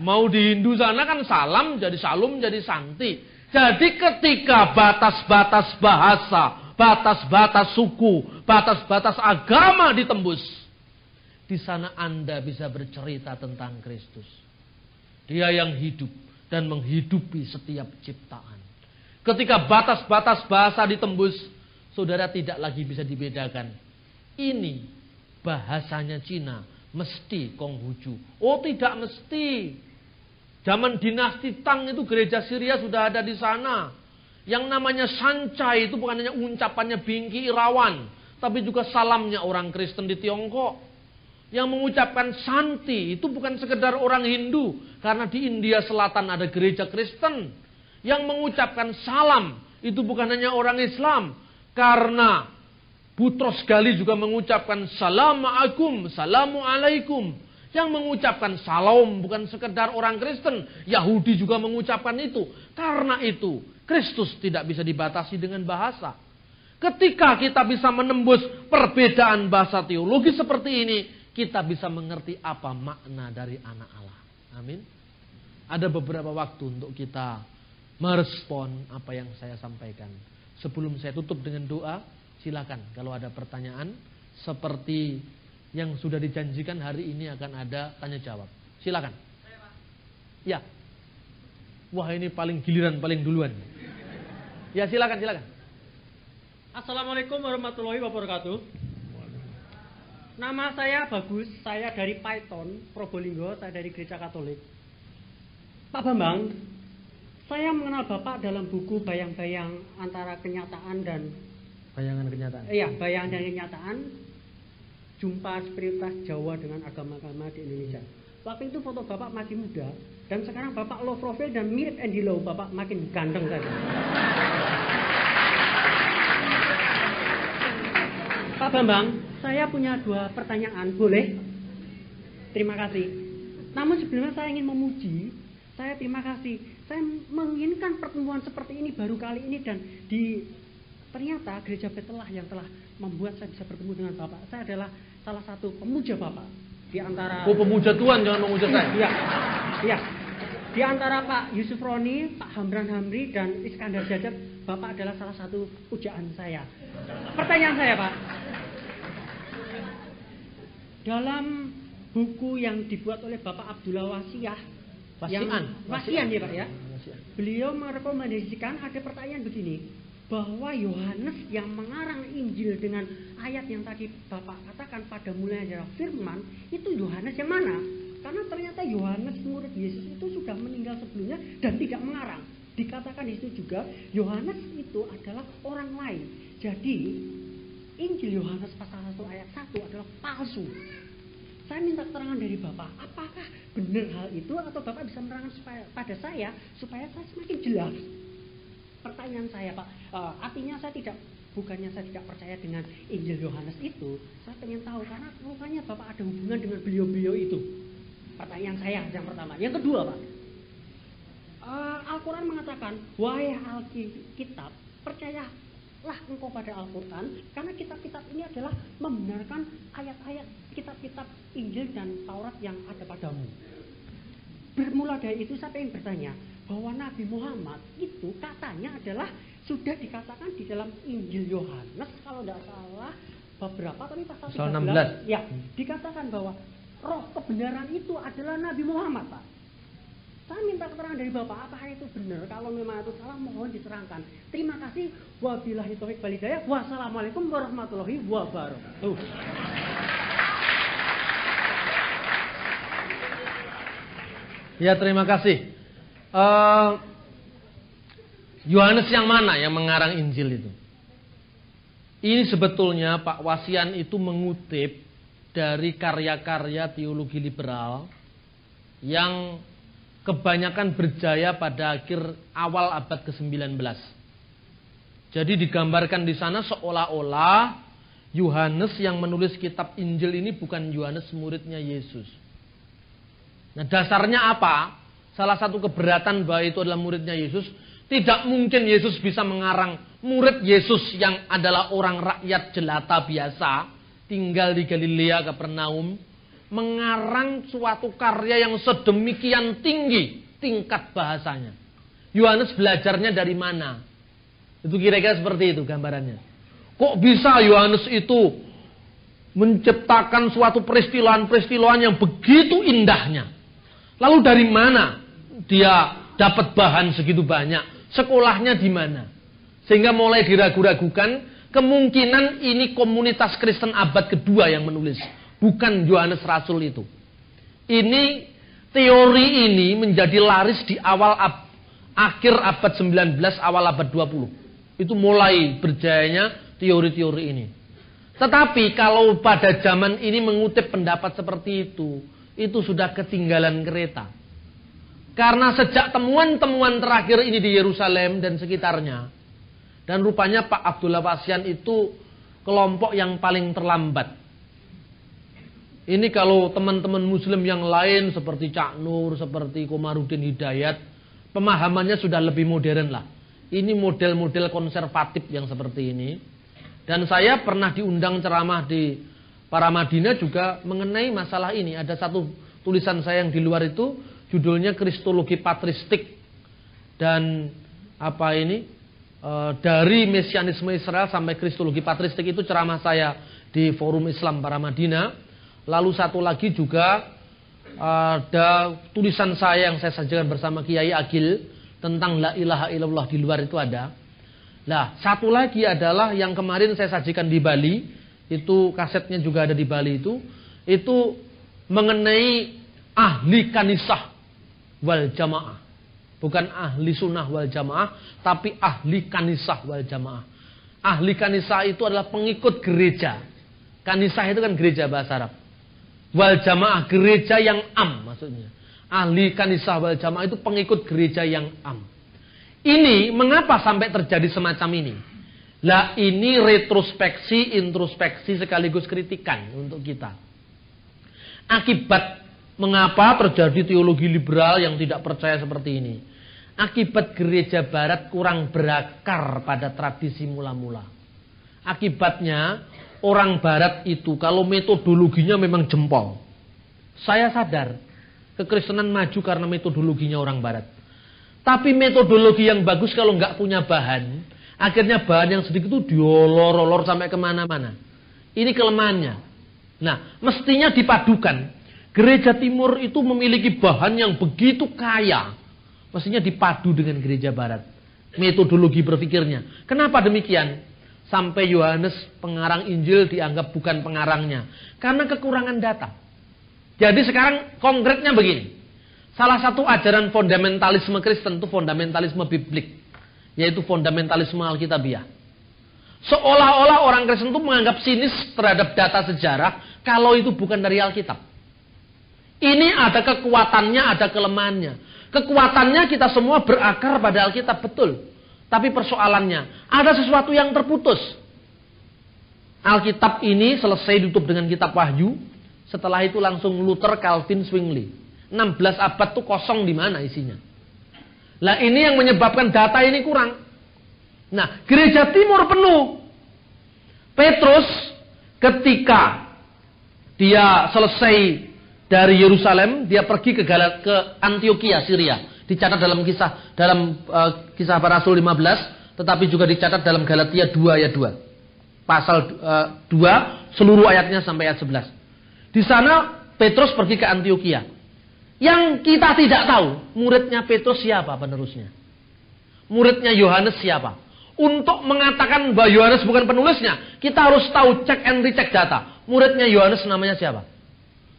Mau di Hindu sana kan salam, jadi salum, jadi santi. Jadi ketika batas-batas bahasa, batas-batas suku, batas-batas agama ditembus, di sana Anda bisa bercerita tentang Kristus. Dia yang hidup dan menghidupi setiap ciptaan. Ketika batas-batas bahasa ditembus, saudara tidak lagi bisa dibedakan. Ini bahasanya Cina, mesti Konghucu. Oh tidak mesti. Zaman dinasti Tang itu gereja Syria sudah ada di sana. Yang namanya sancai itu bukan hanya ucapannya Bingki Irawan, tapi juga salamnya orang Kristen di Tiongkok. Yang mengucapkan santi itu bukan sekedar orang Hindu, karena di India Selatan ada gereja Kristen. Yang mengucapkan salam itu bukan hanya orang Islam, karena Butros Gali juga mengucapkan Assalamualaikum, Assalamualaikum. Yang mengucapkan salam bukan sekedar orang Kristen, Yahudi juga mengucapkan itu. Karena itu Kristus tidak bisa dibatasi dengan bahasa. Ketika kita bisa menembus perbedaan bahasa teologi seperti ini, kita bisa mengerti apa makna dari anak Allah. Amin. Ada beberapa waktu untuk kita merespon apa yang saya sampaikan. Sebelum saya tutup dengan doa, silakan kalau ada pertanyaan seperti yang sudah dijanjikan hari ini akan ada tanya jawab. Silakan. Ya. Wah, ini paling giliran, paling duluan. Ya, silakan. Assalamualaikum warahmatullahi wabarakatuh. Nama saya Bagus, saya dari Python, Probolinggo, saya dari Gereja Katolik. Pak Bambang, saya mengenal Bapak dalam buku Bayang-Bayang Antara Kenyataan dan Bayangan Kenyataan. Iya, Bayangan dan Kenyataan. Jumpa spiritualitas Jawa dengan agama-agama di Indonesia. Waktu itu foto Bapak masih muda, dan sekarang Bapak low profile dan mirip Andy Lau. Bapak makin ganteng saja. Pak Bambang, saya punya 2 pertanyaan, boleh? Terima kasih. Namun sebelumnya saya ingin memuji, saya terima kasih. Saya menginginkan pertemuan seperti ini baru kali ini dan ternyata Gereja Betelah yang telah membuat saya bisa bertemu dengan Bapak. Saya adalah salah satu pemuja Bapak di antara. Oh, pemuja Tuhan, jangan memuja saya. Iya. Iya. Di antara Pak Yusuf Roni, Pak Hamran Hamri dan Iskandar Jajab, Bapak adalah salah satu pujaan saya. Pertanyaan saya, Pak. Dalam buku yang dibuat oleh Bapak Abdullah Wasiah, Wasian ya Pak ya. Beliau merekomendasikan ada pertanyaan begini, bahwa Yohanes yang mengarang Injil dengan ayat yang tadi Bapak katakan pada mulanya adalah firman, itu Yohanes yang mana? Karena ternyata Yohanes murid Yesus itu sudah meninggal sebelumnya dan tidak mengarang. Dikatakan di situ juga Yohanes itu adalah orang lain. Jadi Injil Yohanes pasal 1 ayat 1 adalah palsu. Saya minta keterangan dari Bapak, apakah benar hal itu atau Bapak bisa menerangkan pada saya supaya saya semakin jelas. Pertanyaan saya Pak, artinya bukannya saya tidak percaya dengan Injil Yohanes itu, saya ingin tahu karena rupanya Bapak ada hubungan dengan beliau-beliau itu. Pertanyaan saya yang pertama. Yang kedua Pak, Al-Quran mengatakan, wahai Alkitab, percayalah engkau pada Al-Quran, karena kitab-kitab ini adalah membenarkan ayat-ayat kitab-kitab Injil dan Taurat yang ada padamu. Bermula dari itu saya ingin bertanya, bahwa Nabi Muhammad itu katanya adalah sudah dikatakan di dalam Injil Yohanes, kalau tidak salah beberapa, tapi pasal 13, ya, dikatakan bahwa roh kebenaran itu adalah Nabi Muhammad, Pak. Saya minta keterangan dari Bapak, apakah itu benar? Kalau memang itu salah, mohon diterangkan. Terima kasih. Wabillahi taufiq wal hidayah. Wassalamualaikum warahmatullahi wabarakatuh. Ya, terima kasih. Yohanes yang mana yang mengarang Injil itu? Ini sebetulnya Pak Wasian itu mengutip dari karya-karya teologi liberal yang kebanyakan berjaya pada awal abad ke-19. Jadi digambarkan di sana seolah-olah Yohanes yang menulis kitab Injil ini bukan Yohanes muridnya Yesus. Nah, dasarnya apa? Salah satu keberatan bahwa itu adalah muridnya Yesus. Tidak mungkin Yesus bisa mengarang murid Yesus yang adalah orang rakyat jelata biasa, tinggal di Galilea, Kapernaum, mengarang suatu karya yang sedemikian tinggi tingkat bahasanya. Yohanes belajarnya dari mana? Itu kira-kira seperti itu gambarannya. Kok bisa Yohanes itu menciptakan suatu peristilaan-peristilaan yang begitu indahnya? Lalu dari mana dia dapat bahan segitu banyak? Sekolahnya di mana? Sehingga mulai diragu-ragukan, kemungkinan ini komunitas Kristen abad kedua yang menulis. Bukan Yohanes Rasul itu. Teori ini menjadi laris di akhir abad 19, awal abad 20. Itu mulai berjayanya teori-teori ini. Tetapi kalau pada zaman ini mengutip pendapat seperti itu sudah ketinggalan kereta. Karena sejak temuan-temuan terakhir ini di Yerusalem dan sekitarnya, dan rupanya Pak Abdullah Wasian itu kelompok yang paling terlambat. Ini kalau teman-teman muslim yang lain seperti Cak Nur, seperti Komarudin Hidayat, pemahamannya sudah lebih modern lah. Ini model-model konservatif yang seperti ini. Dan saya pernah diundang ceramah di Paramadina juga mengenai masalah ini. Ada satu tulisan saya yang di luar itu, judulnya Kristologi Patristik. Dan dari Mesianisme Israel sampai Kristologi Patristik, itu ceramah saya di Forum Islam Paramadina. Lalu satu lagi juga ada tulisan saya yang saya sajikan bersama Kiai Agil tentang La ilaha illallah, di luar itu ada. Nah, satu lagi adalah yang kemarin saya sajikan di Bali, itu kasetnya juga ada di Bali itu mengenai ahli kanisah wal jamaah. Bukan ahli sunnah wal jamaah, tapi ahli kanisah wal jamaah. Ahli kanisah itu adalah pengikut gereja. Kanisah itu kan gereja bahasa Arab. Wal jamaah, gereja yang am maksudnya. Ahli kanisah wal jamaah itu pengikut gereja yang am. Ini mengapa sampai terjadi semacam ini? Lah ini retrospeksi, introspeksi sekaligus kritikan untuk kita. Akibat mengapa terjadi teologi liberal yang tidak percaya seperti ini? Akibat gereja barat kurang berakar pada tradisi mula-mula. Akibatnya orang barat itu kalau metodologinya memang jempol. Saya sadar kekristenan maju karena metodologinya orang barat. Tapi metodologi yang bagus kalau nggak punya bahan, akhirnya bahan yang sedikit itu diolor-olor sampai kemana-mana. Ini kelemahannya. Nah, mestinya dipadukan. Gereja timur itu memiliki bahan yang begitu kaya. Mestinya dipadu dengan gereja barat. Metodologi berpikirnya. Kenapa demikian? Sampai Yohanes pengarang Injil dianggap bukan pengarangnya. Karena kekurangan data. Jadi sekarang konkretnya begini. Salah satu ajaran fundamentalisme Kristen itu fundamentalisme biblik. Yaitu fundamentalisme Alkitabiah. Seolah-olah orang Kristen itu menganggap sinis terhadap data sejarah kalau itu bukan dari Alkitab. Ini ada kekuatannya, ada kelemahannya. Kekuatannya kita semua berakar pada Alkitab, betul. Tapi persoalannya, ada sesuatu yang terputus. Alkitab ini selesai ditutup dengan kitab Wahyu. Setelah itu langsung Luther, Calvin, Zwingli. 16 abad itu kosong di mana isinya. Lah ini yang menyebabkan data ini kurang. Nah, gereja timur penuh. Petrus ketika dia selesai dari Yerusalem, dia pergi ke Antioquia, Syria. Dicatat dalam kisah para Rasul 15, tetapi juga dicatat dalam Galatia 2 ayat 2. Pasal 2, seluruh ayatnya sampai ayat 11. Di sana Petrus pergi ke Antioquia. Yang kita tidak tahu, muridnya Petrus siapa penerusnya? Muridnya Yohanes siapa? Untuk mengatakan bahwa Yohanes bukan penulisnya, kita harus tahu cek and recheck data. Muridnya Yohanes namanya siapa?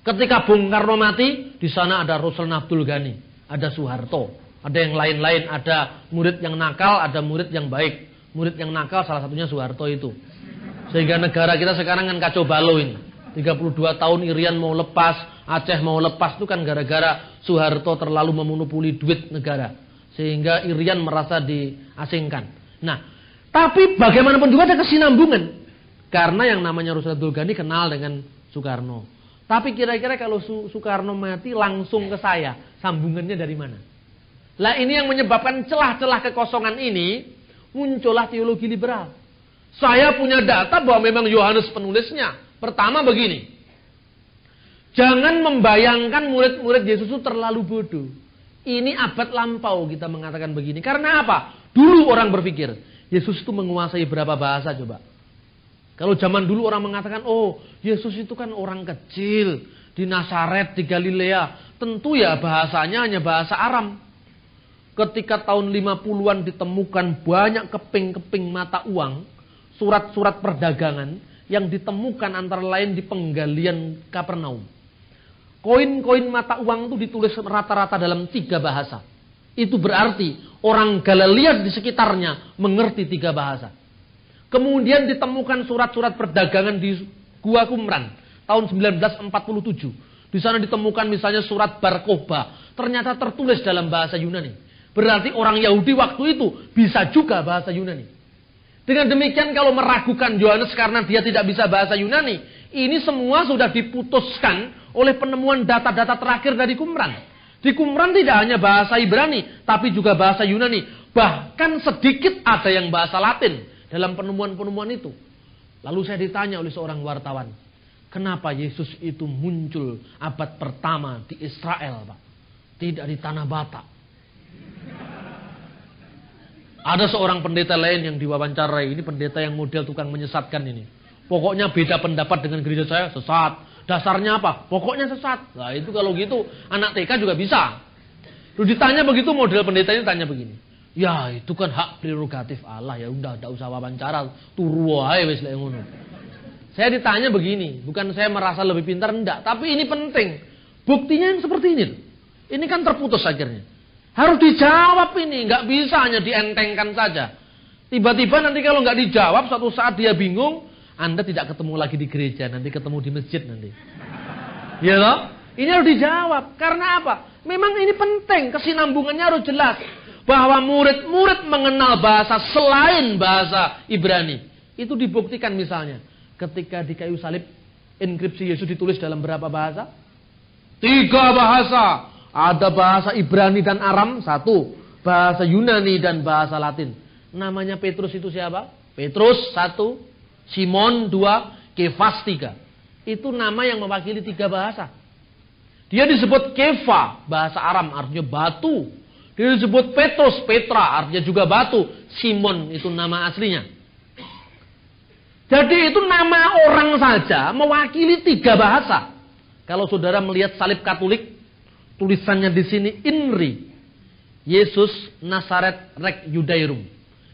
Ketika Bung Karno mati, di sana ada Ruslan Abdul Ghani, ada Soeharto, ada yang lain-lain, ada murid yang nakal, ada murid yang baik. Murid yang nakal salah satunya Soeharto itu. Sehingga negara kita sekarang kan kacau balau ini. 32 tahun Irian mau lepas, Aceh mau lepas, itu kan gara-gara Soeharto terlalu memonopoli duit negara. Sehingga Irian merasa diasingkan. Nah, tapi bagaimanapun juga ada kesinambungan. Karena yang namanya Ruslan Abdul Ghani kenal dengan Soekarno. Tapi kira-kira kalau Soekarno mati langsung ke saya, sambungannya dari mana? Lah ini yang menyebabkan celah-celah kekosongan ini, muncullah teologi liberal. Saya punya data bahwa memang Yohanes penulisnya. Pertama begini, jangan membayangkan murid-murid Yesus itu terlalu bodoh. Ini abad lampau kita mengatakan begini. Karena apa? Dulu orang berpikir, Yesus itu menguasai berapa bahasa coba? Kalau zaman dulu orang mengatakan, oh Yesus itu kan orang kecil di Nazaret, di Galilea. Tentu ya bahasanya hanya bahasa Aram. Ketika tahun 50-an ditemukan banyak keping-keping mata uang, surat-surat perdagangan yang ditemukan antara lain di penggalian Kapernaum. Koin-koin mata uang itu ditulis rata-rata dalam 3 bahasa. Itu berarti orang Galilea di sekitarnya mengerti 3 bahasa. Kemudian ditemukan surat-surat perdagangan di Gua Qumran tahun 1947. Di sana ditemukan misalnya surat Bar Kokhba, ternyata tertulis dalam bahasa Yunani. Berarti orang Yahudi waktu itu bisa juga bahasa Yunani. Dengan demikian kalau meragukan Yohanes karena dia tidak bisa bahasa Yunani, ini semua sudah diputuskan oleh penemuan data-data terakhir dari Qumran. Di Qumran tidak hanya bahasa Ibrani, tapi juga bahasa Yunani. Bahkan sedikit ada yang bahasa Latin dalam penemuan-penemuan itu. Lalu saya ditanya oleh seorang wartawan, kenapa Yesus itu muncul abad pertama di Israel, Pak? Tidak di Tanah Batak. Ada seorang pendeta lain yang diwawancarai. Ini pendeta yang model tukang menyesatkan ini. Pokoknya beda pendapat dengan gereja saya, sesat. Dasarnya apa? Pokoknya sesat. Nah itu kalau gitu, anak TK juga bisa. Lalu ditanya begitu, model pendetanya tanya begini. Ya itu kan hak prerogatif Allah. Ya udah, tidak usah wawancara. Turu aja wis lek ngono. Saya ditanya begini. Bukan saya merasa lebih pintar, enggak. Tapi ini penting. Buktinya yang seperti ini. Ini kan terputus akhirnya. Harus dijawab ini, nggak bisa hanya dientengkan saja. Tiba-tiba nanti kalau nggak dijawab, suatu saat dia bingung, Anda tidak ketemu lagi di gereja, nanti ketemu di masjid nanti. Ya loh? Ini harus dijawab. Karena apa? Memang ini penting, kesinambungannya harus jelas. bahwa murid-murid mengenal bahasa selain bahasa Ibrani. Itu dibuktikan misalnya ketika di kayu salib, inskripsi Yesus ditulis dalam berapa bahasa? 3 bahasa. Ada bahasa Ibrani dan Aram, 1. Bahasa Yunani dan bahasa Latin. Namanya Petrus itu siapa? Petrus 1, Simon 2, Kefas 3. Itu nama yang mewakili 3 bahasa. Dia disebut Kefa, bahasa Aram artinya batu. Dia disebut Petrus, Petra artinya juga batu. Simon itu nama aslinya. Jadi itu nama orang saja mewakili 3 bahasa. Kalau saudara melihat salib Katolik, tulisannya di sini INRI. Yesus Nazaret Rek Yudairum.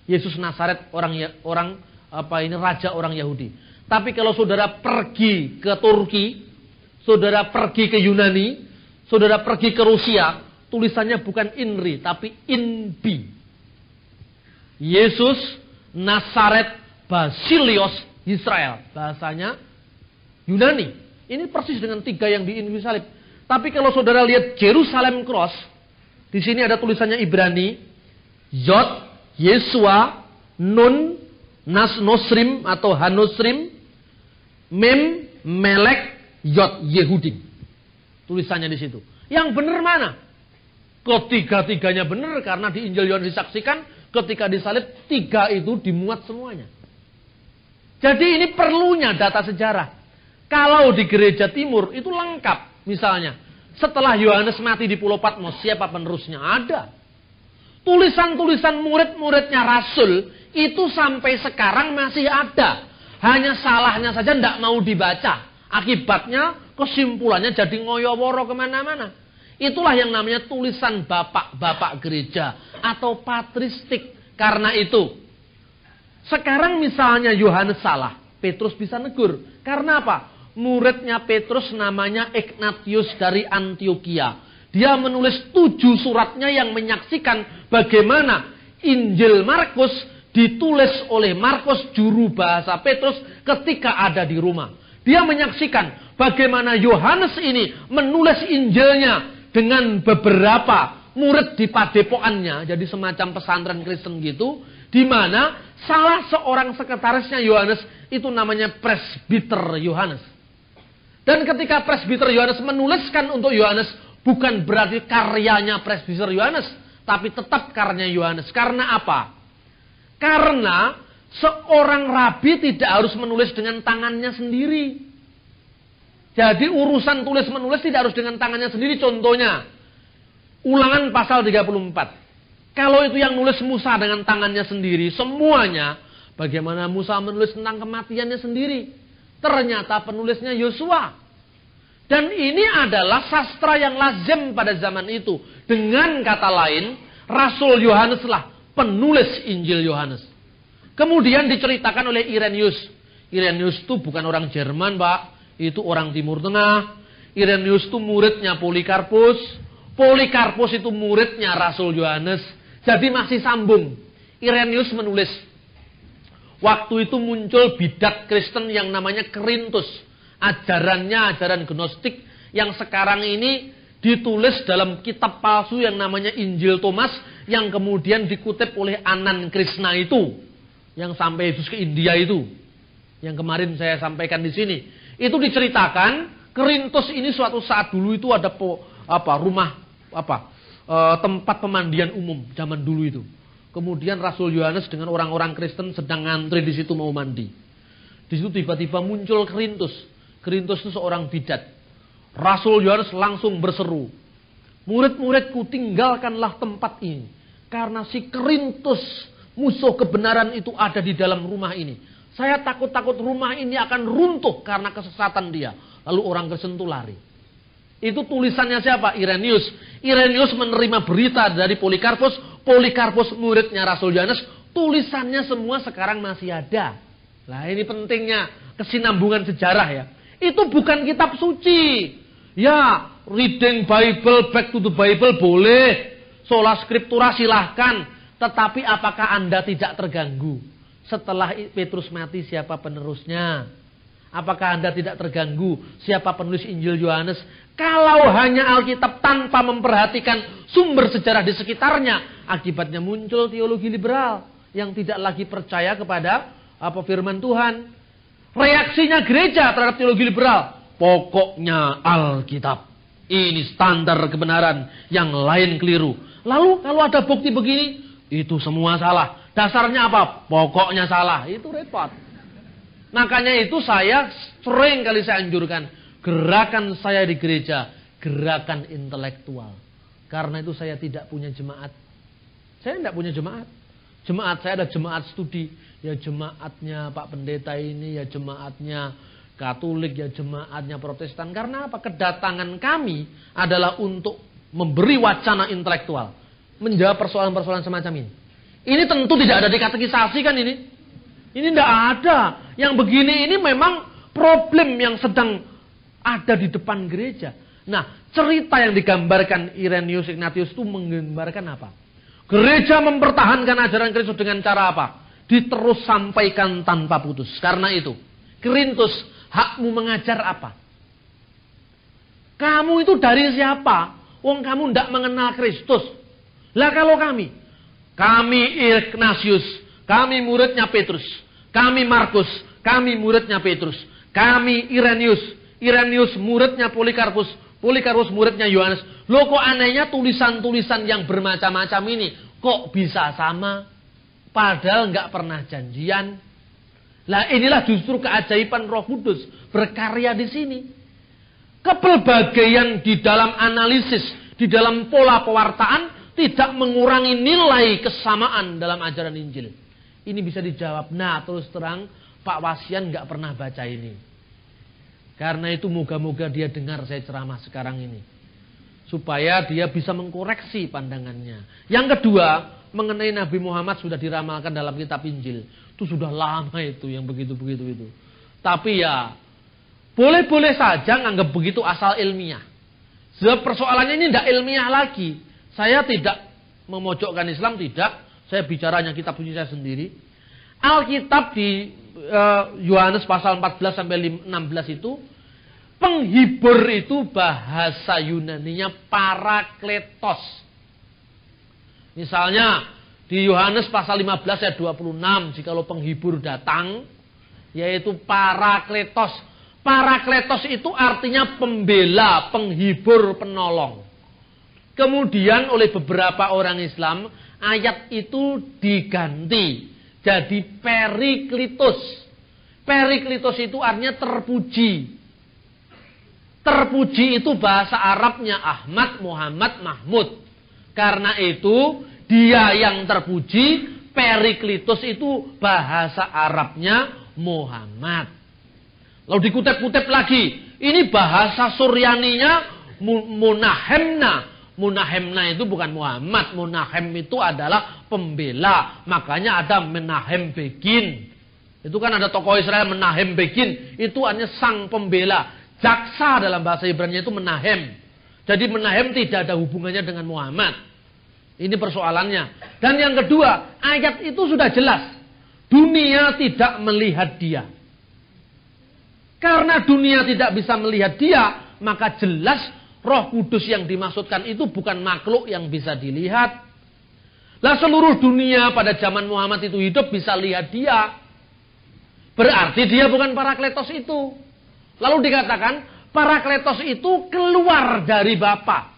Yesus Nazaret raja orang Yahudi. Tapi kalau saudara pergi ke Turki, saudara pergi ke Yunani, saudara pergi ke Rusia, tulisannya bukan INRI tapi INBI. Yesus Nazaret Basilios Israel, bahasanya Yunani. Ini persis dengan 3 yang di INBI salib. Tapi kalau saudara lihat Jerusalem Cross, di sini ada tulisannya Ibrani, Yod, Yesua, Nun, Nosrim atau Hanosrim, Mem, Melek, Yod, Yehudim. Tulisannya di situ. Yang benar mana? Ketiga-tiganya benar karena di Injil Yohanes disaksikan ketika disalib 3 itu dimuat semuanya. Jadi ini perlunya data sejarah. Kalau di gereja timur itu lengkap. Misalnya, setelah Yohanes mati di Pulau Patmos, siapa penerusnya? Ada. Tulisan-tulisan murid-muridnya Rasul itu sampai sekarang masih ada. Hanya salahnya saja tidak mau dibaca. Akibatnya kesimpulannya jadi ngoyo-woro kemana-mana. Itulah yang namanya tulisan bapak-bapak gereja atau patristik. Karena itu, sekarang misalnya Yohanes salah, Petrus bisa negur. Karena apa? Muridnya Petrus namanya Ignatius dari Antioquia. Dia menulis 7 suratnya yang menyaksikan bagaimana Injil Markus ditulis oleh Markus juru bahasa Petrus ketika ada di rumah. Dia menyaksikan bagaimana Yohanes ini menulis Injilnya dengan beberapa murid di padepokannya. Jadi semacam pesantren Kristen gitu. Di mana salah seorang sekretarisnya Yohanes itu namanya Presbiter Yohanes. Dan ketika Presbiter Yohanes menuliskan untuk Yohanes, bukan berarti karyanya Presbiter Yohanes, tapi tetap karyanya Yohanes. Karena apa? Karena seorang rabi tidak harus menulis dengan tangannya sendiri. Jadi urusan tulis-menulis tidak harus dengan tangannya sendiri. Contohnya, Ulangan pasal 34. Kalau itu yang nulis Musa dengan tangannya sendiri, semuanya, bagaimana Musa menulis tentang kematiannya sendiri? Ternyata penulisnya Yosua. Dan ini adalah sastra yang lazim pada zaman itu. Dengan kata lain, Rasul Yohaneslah penulis Injil Yohanes. Kemudian diceritakan oleh Irenaeus. Irenaeus itu bukan orang Jerman, Pak. Itu orang Timur Tengah. Irenaeus itu muridnya Polikarpus. Polikarpus itu muridnya Rasul Yohanes. Jadi masih sambung. Irenaeus menulis. Waktu itu muncul bidat Kristen yang namanya Kerintus. Ajarannya ajaran gnostik yang sekarang ini ditulis dalam kitab palsu yang namanya Injil Thomas yang kemudian dikutip oleh Anan Krishna itu. Yang sampai Yesus ke India itu. Yang kemarin saya sampaikan di sini. Itu diceritakan Kerintus ini suatu saat dulu itu ada tempat pemandian umum zaman dulu itu. Kemudian Rasul Yohanes dengan orang-orang Kristen sedang ngantri di situ mau mandi. Di situ tiba-tiba muncul Kerintus. Kerintus itu seorang bidat. Rasul Yohanes langsung berseru, murid-muridku tinggalkanlah tempat ini. Karena si Kerintus, musuh kebenaran itu ada di dalam rumah ini. Saya takut-takut rumah ini akan runtuh karena kesesatan dia. Lalu orang Kristen itu lari. Itu tulisannya siapa? Irenaeus. Irenaeus menerima berita dari Polikarpus. Polikarpus muridnya Rasul Yohanes. Tulisannya semua sekarang masih ada. Nah ini pentingnya kesinambungan sejarah ya. Itu bukan kitab suci. Ya, reading Bible, back to the Bible boleh. Sola Scriptura silahkan. Tetapi apakah Anda tidak terganggu? Setelah Petrus mati siapa penerusnya? Apakah Anda tidak terganggu siapa penulis Injil Yohanes? Kalau hanya Alkitab tanpa memperhatikan sumber sejarah di sekitarnya, akibatnya muncul teologi liberal yang tidak lagi percaya kepada firman Tuhan. Reaksinya gereja terhadap teologi liberal, pokoknya Alkitab. Ini standar kebenaran, yang lain keliru. Lalu kalau ada bukti begini, itu semua salah. Dasarnya apa? Pokoknya salah. Itu repot. Makanya itu saya sering kali saya anjurkan, gerakan saya di gereja, gerakan intelektual. Karena itu saya tidak punya jemaat. Saya tidak punya jemaat. Jemaat saya ada jemaat studi. Ya jemaatnya Pak Pendeta ini, ya jemaatnya Katolik, ya jemaatnya Protestan. Karena apa? Kedatangan kami adalah untuk memberi wacana intelektual. Menjawab persoalan-persoalan semacam ini. Ini tentu tidak ada di katekisasi kan ini. Ini tidak ada. Yang begini ini memang problem yang sedang ada di depan gereja. Nah, cerita yang digambarkan Irenaeus Ignatius itu menggambarkan apa? Gereja mempertahankan ajaran Kristus dengan cara apa? Diterus sampaikan tanpa putus. Karena itu, Korintus, hakmu mengajar apa? Kamu itu dari siapa? Wong kamu tidak mengenal Kristus. Lah kalau kami Ignatius, kami muridnya Petrus. Kami Markus, kami muridnya Petrus. Kami Irenaeus muridnya Polikarpus. Polikarpus muridnya Yohanes. Loh kok anehnya tulisan-tulisan yang bermacam-macam ini kok bisa sama? Padahal nggak pernah janjian. Lah inilah justru keajaiban Roh Kudus berkarya di sini. Kepelbagaian di dalam analisis, di dalam pola pewartaan tidak mengurangi nilai kesamaan dalam ajaran Injil. Ini bisa dijawab. Nah, terus terang Pak Wasian nggak pernah baca ini. Karena itu moga-moga dia dengar saya ceramah sekarang ini. Supaya dia bisa mengkoreksi pandangannya. Yang kedua, mengenai Nabi Muhammad sudah diramalkan dalam kitab Injil. Itu sudah lama itu yang begitu-begitu itu. Tapi ya, boleh-boleh saja nganggap begitu asal ilmiah. Sebab persoalannya ini tidak ilmiah lagi. Saya tidak memojokkan Islam, tidak. Saya bicaranya kitab suci saya sendiri. Alkitab di Yohanes pasal 14 sampai 16 itu, penghibur itu bahasa Yunaninya parakletos. Misalnya di Yohanes pasal 15 ayat 26, jikalau penghibur datang, yaitu parakletos. Parakletos itu artinya pembela, penghibur, penolong. Kemudian oleh beberapa orang Islam, ayat itu diganti jadi periklitos. Periklitos itu artinya terpuji. Terpuji itu bahasa Arabnya Ahmad, Muhammad, Mahmud. Karena itu dia yang terpuji, periklitos itu bahasa Arabnya Muhammad. Lalu dikutip-kutip lagi, ini bahasa Suryaninya Munahemna. Munahemna itu bukan Muhammad. Munahem itu adalah pembela. Makanya ada Menahem Begin. Itu kan ada tokoh Israel Menahem Begin. Itu hanya sang pembela. Jaksa dalam bahasa Ibrani itu Menahem. Jadi Menahem tidak ada hubungannya dengan Muhammad. Ini persoalannya. Dan yang kedua, ayat itu sudah jelas. Dunia tidak melihat dia. Karena dunia tidak bisa melihat dia, maka jelas Roh Kudus yang dimaksudkan itu bukan makhluk yang bisa dilihat. Lah seluruh dunia pada zaman Muhammad itu hidup bisa lihat dia. Berarti dia bukan parakletos itu. Lalu dikatakan parakletos itu keluar dari Bapa.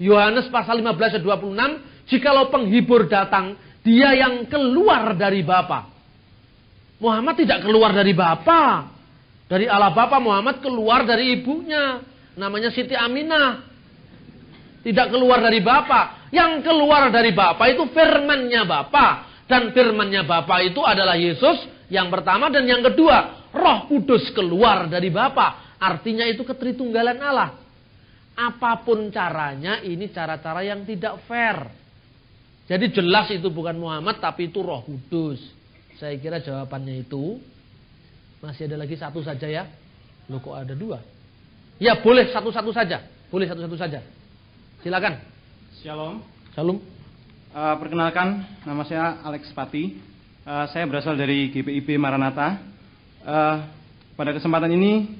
Yohanes pasal 15 ayat 26, jikalau penghibur datang, dia yang keluar dari Bapa. Muhammad tidak keluar dari Bapa. Dari Allah Bapa, Muhammad keluar dari ibunya. Namanya Siti Aminah. Tidak keluar dari Bapa. Yang keluar dari Bapa itu firman-Nya Bapa. Dan firman-Nya Bapa itu adalah Yesus yang pertama. Dan yang kedua, Roh Kudus keluar dari Bapa. Artinya itu ketritunggalan Allah. Apapun caranya, ini cara-cara yang tidak fair. Jadi jelas itu bukan Muhammad, tapi itu Roh Kudus. Saya kira jawabannya itu. Masih ada lagi satu saja ya. Loh kok ada dua? Ya boleh satu-satu saja. Boleh satu-satu saja. Silakan. Shalom. Shalom. Perkenalkan, nama saya Alex Pati. Saya berasal dari GPIB Maranatha. pada kesempatan ini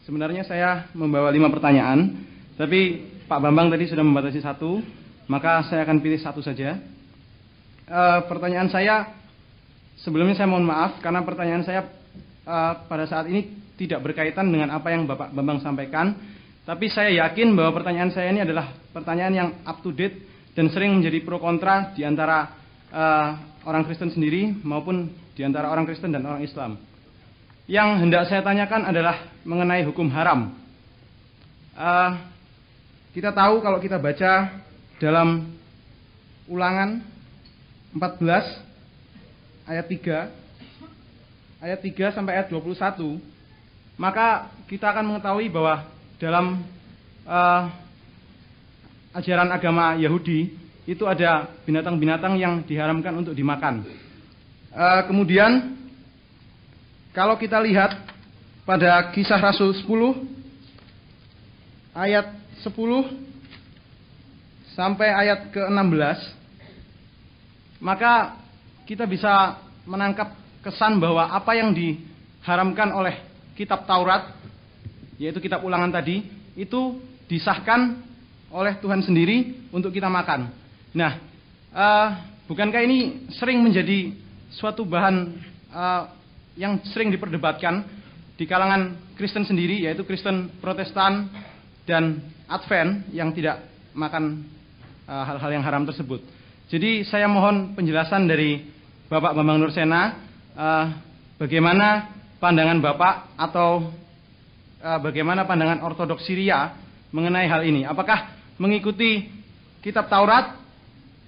sebenarnya saya membawa 5 pertanyaan, tapi Pak Bambang tadi sudah membatasi 1, maka saya akan pilih 1 saja. Pertanyaan saya, sebelumnya saya mohon maaf karena pertanyaan saya pada saat ini tidak berkaitan dengan apa yang Bapak Bambang sampaikan, tapi saya yakin bahwa pertanyaan saya ini adalah pertanyaan yang up to date dan sering menjadi pro kontra di antara orang Kristen sendiri maupun di antara orang Kristen dan orang Islam. Yang hendak saya tanyakan adalah mengenai hukum haram. Kita tahu kalau kita baca dalam Ulangan 14 ayat 3 sampai ayat 21, maka kita akan mengetahui bahwa dalam ajaran agama Yahudi itu ada binatang-binatang yang diharamkan untuk dimakan. Kemudian kalau kita lihat pada Kisah Rasul 10 ayat 10 sampai ayat ke-16, maka kita bisa menangkap kesan bahwa apa yang diharamkan oleh kitab Taurat, yaitu kitab Ulangan tadi, itu disahkan oleh Tuhan sendiri untuk kita makan. Nah, bukankah ini sering menjadi suatu bahan yang sering diperdebatkan di kalangan Kristen sendiri, yaitu Kristen Protestan dan Advent yang tidak makan hal-hal yang haram tersebut. Jadi saya mohon penjelasan dari Bapak Bambang Nursena, bagaimana pandangan Bapak atau bagaimana pandangan Ortodoks Syria mengenai hal ini. Apakah mengikuti kitab Taurat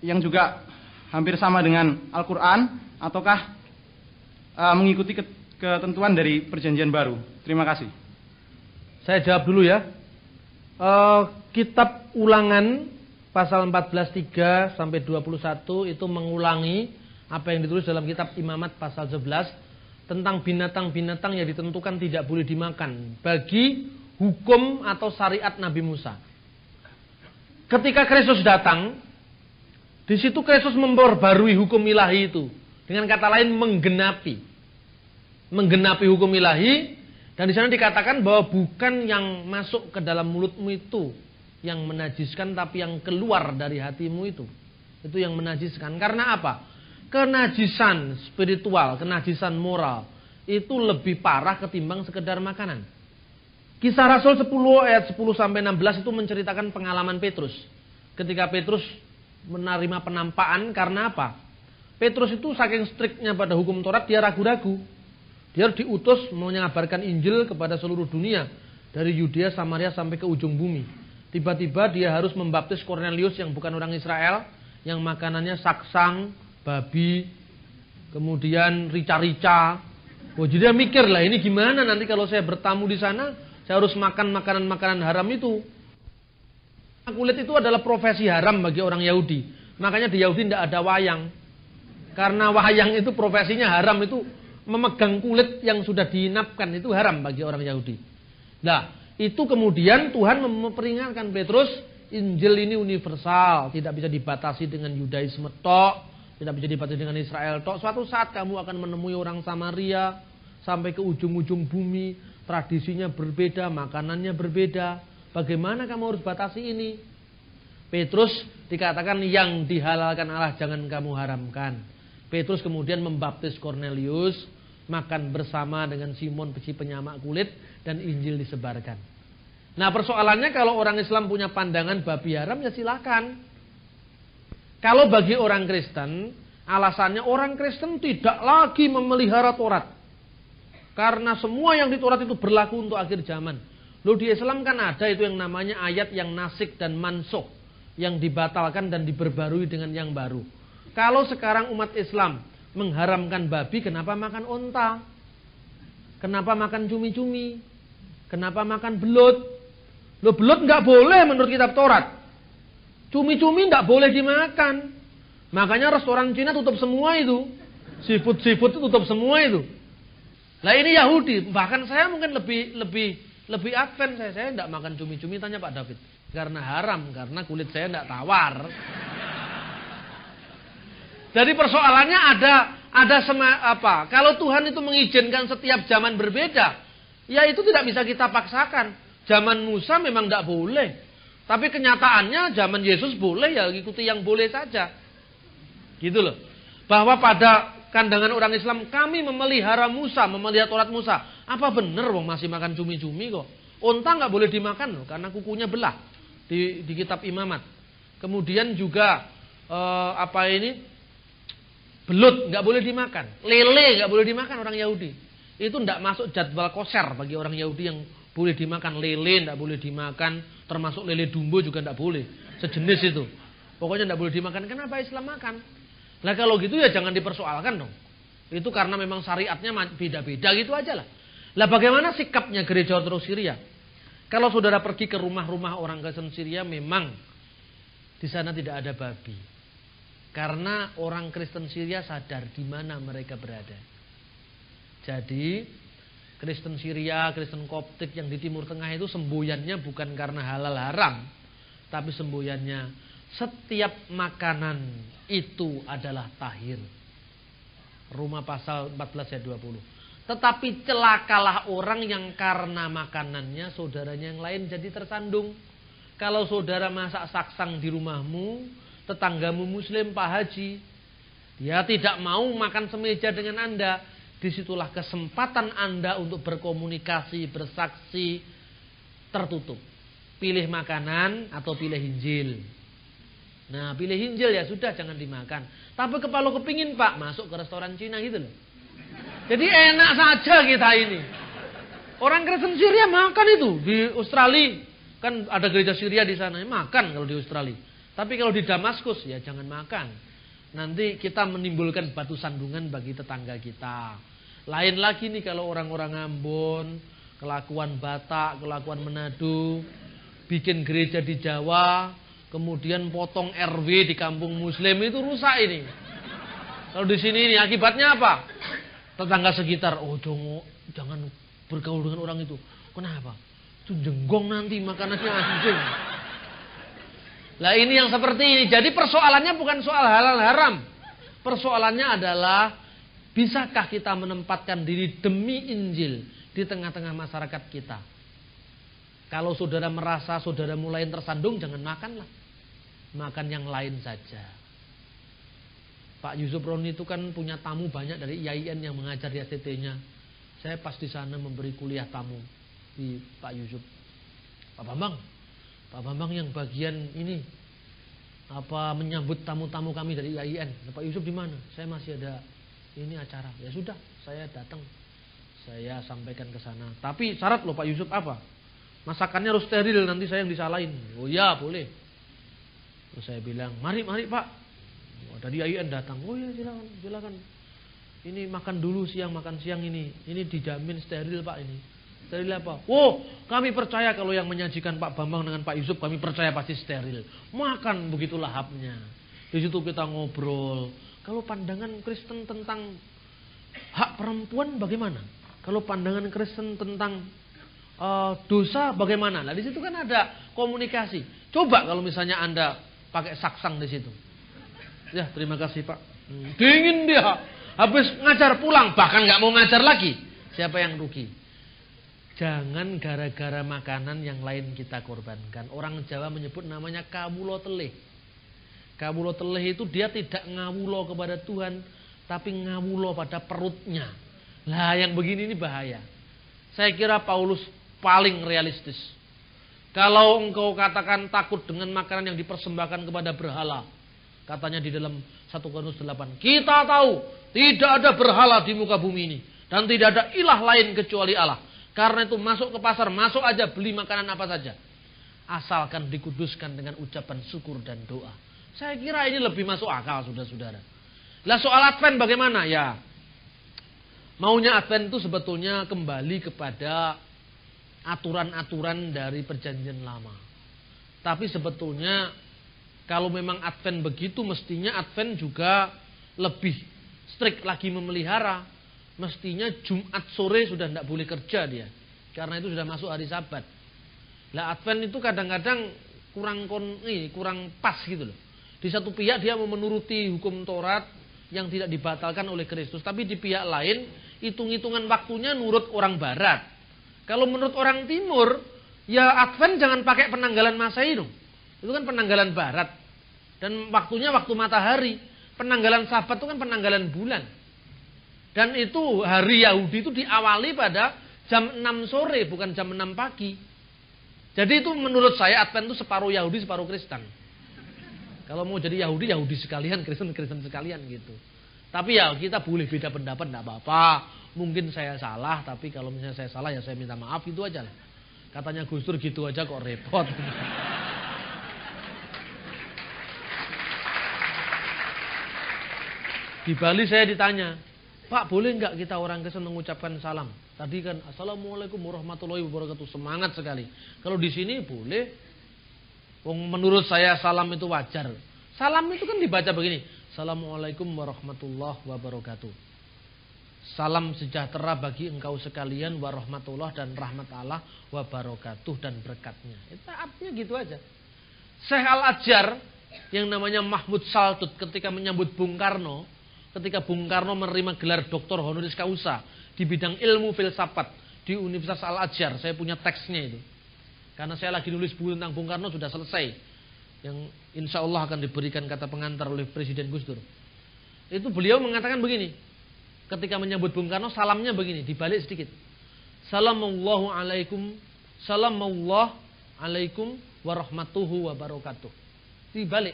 yang juga hampir sama dengan Al-Quran, ataukah mengikuti ketentuan dari Perjanjian Baru? Terima kasih. Saya jawab dulu ya. Kitab Ulangan pasal 14:3 sampai 21 itu mengulangi apa yang ditulis dalam kitab Imamat pasal 11 tentang binatang-binatang yang ditentukan tidak boleh dimakan bagi hukum atau syariat Nabi Musa. Ketika Kristus datang, di situ Kristus memperbarui hukum ilahi itu. Dengan kata lain menggenapi hukum ilahi, dan di sana dikatakan bahwa bukan yang masuk ke dalam mulutmu itu yang menajiskan, tapi yang keluar dari hatimu itu yang menajiskan. Karena apa? Kenajisan spiritual, kenajisan moral itu lebih parah ketimbang sekedar makanan. Kisah Rasul 10 ayat 10 sampai 16 itu menceritakan pengalaman Petrus. Ketika Petrus menerima penampaan, karena apa? Petrus itu saking striknya pada hukum Taurat, dia ragu-ragu. Dia diutus mengabarkan Injil kepada seluruh dunia, dari Yudea, Samaria sampai ke ujung bumi. Tiba-tiba dia harus membaptis Kornelius yang bukan orang Israel, yang makanannya saksang, babi, kemudian rica-rica. Oh, jadi dia mikir lah, ini gimana nanti kalau saya bertamu di sana, saya harus makan makanan-makanan haram itu. Kulit itu adalah profesi haram bagi orang Yahudi. Makanya di Yahudi tidak ada wayang. Karena wayang itu profesinya haram, itu memegang kulit yang sudah diinapkan, itu haram bagi orang Yahudi. Nah, itu kemudian Tuhan memperingatkan Petrus, Injil ini universal, tidak bisa dibatasi dengan Yudaisme tok, tidak bisa dibatasi dengan Israel tok. Suatu saat kamu akan menemui orang Samaria sampai ke ujung-ujung bumi, tradisinya berbeda, makanannya berbeda. Bagaimana kamu harus batasi ini? Petrus dikatakan yang dihalalkan Allah jangan kamu haramkan. Petrus kemudian membaptis Kornelius, makan bersama dengan Simon si penyamak kulit, dan Injil disebarkan. Nah, persoalannya kalau orang Islam punya pandangan babi haram, ya silakan. Kalau bagi orang Kristen, alasannya orang Kristen tidak lagi memelihara Taurat. Karena semua yang di Taurat itu berlaku untuk akhir zaman. Loh, di Islam kan ada itu yang namanya ayat yang nasik dan mansukh, yang dibatalkan dan diperbarui dengan yang baru. Kalau sekarang umat Islam mengharamkan babi, kenapa makan onta? Kenapa makan cumi-cumi? Kenapa makan belut? Loh, belut nggak boleh menurut kitab Taurat. Cumi-cumi nggak boleh dimakan. Makanya restoran Cina tutup semua itu. Seafood tutup semua itu. Nah, ini Yahudi. Bahkan saya mungkin lebih advance. Saya tidak makan cumi-cumi, tanya Pak David. Karena haram, karena kulit saya tidak tawar. Jadi persoalannya ada kalau Tuhan itu mengizinkan setiap zaman berbeda, Ya itu tidak bisa kita paksakan. Zaman Musa memang tidak boleh. Tapi kenyataannya zaman Yesus boleh, ya ikuti yang boleh saja. Gitu loh. Bahwa pada kandangan orang Islam kami memelihara Musa, memelihara Taurat Musa. Apa benar wong masih makan cumi-cumi kok? Unta nggak boleh dimakan loh karena kukunya belah di kitab Imamat. Kemudian juga belut nggak boleh dimakan, lele nggak boleh dimakan orang Yahudi. Itu tidak masuk jadwal koser bagi orang Yahudi yang boleh dimakan. Lele tidak boleh dimakan, termasuk lele dumbo juga tidak boleh. Sejenis itu. Pokoknya tidak boleh dimakan. Kenapa Islam makan? Lah kalau gitu ya jangan dipersoalkan dong. Itu karena memang syariatnya beda-beda gitu aja lah. Lah bagaimana sikapnya gereja Ortodoks Syria? Kalau saudara pergi ke rumah-rumah orang Kristen Syria, memang di sana tidak ada babi. Karena orang Kristen Syria sadar di mana mereka berada. Jadi Kristen Syria, Kristen Koptik yang di Timur Tengah itu semboyannya bukan karena halal haram, tapi semboyannya setiap makanan itu adalah tahir. Roma pasal 14 ayat 20. Tetapi celakalah orang yang karena makanannya saudaranya yang lain jadi tersandung. Kalau saudara masak saksang di rumahmu, tetanggamu muslim Pak Haji, dia tidak mau makan semeja dengan Anda. Disitulah kesempatan Anda untuk berkomunikasi, bersaksi tertutup. Pilih makanan atau pilih Injil. Nah, pilih Injil ya sudah, jangan dimakan. Tapi kalau kepingin Pak, masuk ke restoran Cina gitu loh. Jadi enak saja kita ini. Orang Kristen Syria makan itu. Di Australia kan ada gereja Syria di sana, makan kalau di Australia. Tapi kalau di Damaskus ya jangan makan. Nanti kita menimbulkan batu sandungan bagi tetangga kita. Lain lagi nih kalau orang-orang Ambon, kelakuan Batak, kelakuan Manado, bikin gereja di Jawa, kemudian potong RW di kampung Muslim, itu rusak ini. Kalau di sini ini akibatnya apa? Tetangga sekitar, jangan bergaul dengan orang itu. Kenapa? Itu jenggong nanti makanannya anjing. Lah ini yang seperti ini. Jadi persoalannya bukan soal halal haram. Persoalannya adalah bisakah kita menempatkan diri demi Injil di tengah-tengah masyarakat kita? Kalau saudara merasa saudara mulai tersandung, jangan makanlah. Makan yang lain saja. Pak Yusuf Roni itu kan punya tamu banyak dari IAIN yang mengajar di ACT-nya. Saya pas di sana memberi kuliah tamu di Pak Yusuf. Pak Bambang yang bagian ini menyambut tamu-tamu kami dari IAIN. Pak Yusuf di mana? Saya masih ada ini acara. Ya sudah, saya datang. Saya sampaikan ke sana. Tapi syarat loh Pak Yusuf apa? Masakannya harus steril, nanti saya yang disalahin. Oh ya, boleh. Terus saya bilang, mari Pak. Dari IAIN datang. Oh ya, silakan. Ini makan dulu siang, makan siang ini. Ini dijamin steril Pak ini. Steril apa? Oh, kami percaya kalau yang menyajikan Pak Bambang dengan Pak Yusuf, kami percaya pasti steril. Makan begitu lahapnya. Di situ kita ngobrol. Kalau pandangan Kristen tentang hak perempuan bagaimana? Kalau pandangan Kristen tentang dosa bagaimana? Nah di situ kan ada komunikasi. Coba kalau misalnya Anda pakai saksang di situ. Ya terima kasih Pak. Dingin dia. Habis ngajar pulang bahkan nggak mau ngajar lagi. Siapa yang rugi? Jangan gara-gara makanan yang lain kita korbankan. Orang Jawa menyebut namanya kawulo telih. Kawulo telih itu dia tidak ngawulo kepada Tuhan, tapi ngawulo pada perutnya. Lah yang begini ini bahaya. Saya kira Paulus paling realistis. Kalau engkau katakan takut dengan makanan yang dipersembahkan kepada berhala, katanya di dalam 1 Korintus 8, kita tahu tidak ada berhala di muka bumi ini dan tidak ada ilah lain kecuali Allah. Karena itu masuk ke pasar, masuk aja beli makanan apa saja, asalkan dikuduskan dengan ucapan syukur dan doa. Saya kira ini lebih masuk akal, saudara-saudara. Lah soal Advent bagaimana? Ya, maunya Advent itu sebetulnya kembali kepada aturan-aturan dari perjanjian lama. Tapi sebetulnya kalau memang Advent begitu, mestinya Advent juga lebih strict lagi memelihara. Mestinya Jumat sore sudah tidak boleh kerja dia, karena itu sudah masuk hari Sabat. Lah Advent itu kadang-kadang kurang pas gitu loh. Di satu pihak dia mau menuruti hukum Taurat yang tidak dibatalkan oleh Kristus, tapi di pihak lain hitung-hitungan waktunya nurut orang Barat. Kalau menurut orang timur, ya Advent jangan pakai penanggalan Masehi dong. Itu kan penanggalan barat. Dan waktunya waktu matahari. Penanggalan Sabat itu kan penanggalan bulan. Dan itu hari Yahudi itu diawali pada jam 6 sore, bukan jam 6 pagi. Jadi itu menurut saya Advent itu separuh Yahudi, separuh Kristen. Kalau mau jadi Yahudi, Yahudi sekalian, Kristen, Kristen sekalian gitu. Tapi ya kita boleh beda pendapat, tidak apa-apa. Mungkin saya salah, tapi kalau misalnya saya salah ya saya minta maaf, gitu aja lah. Katanya Gus Dur gitu aja kok repot. Di Bali saya ditanya, Pak boleh nggak kita orang Kristen mengucapkan salam? Tadi kan Assalamualaikum warahmatullahi wabarakatuh, semangat sekali. Kalau di sini boleh. Menurut saya salam itu wajar. Salam itu kan dibaca begini. Assalamualaikum warahmatullahi wabarakatuh. Salam sejahtera bagi engkau sekalian warahmatullah dan rahmat Allah wabarakatuh dan berkatnya. Itu artinya gitu aja. Syekh Al-Adjar yang namanya Mahmud Saltut ketika menyambut Bung Karno, ketika Bung Karno menerima gelar Doktor Honoris Causa di bidang ilmu filsafat di Universitas Al-Adjar, saya punya teksnya itu. Karena saya lagi nulis buku tentang Bung Karno sudah selesai, yang insya Allah akan diberikan kata pengantar oleh Presiden Gus Dur. Itu beliau mengatakan begini, ketika menyambut Bung Karno salamnya begini, dibalik sedikit. Salamuallahu alaikum, salamuallahu alaikum warahmatuhu wabarakatuh. Dibalik.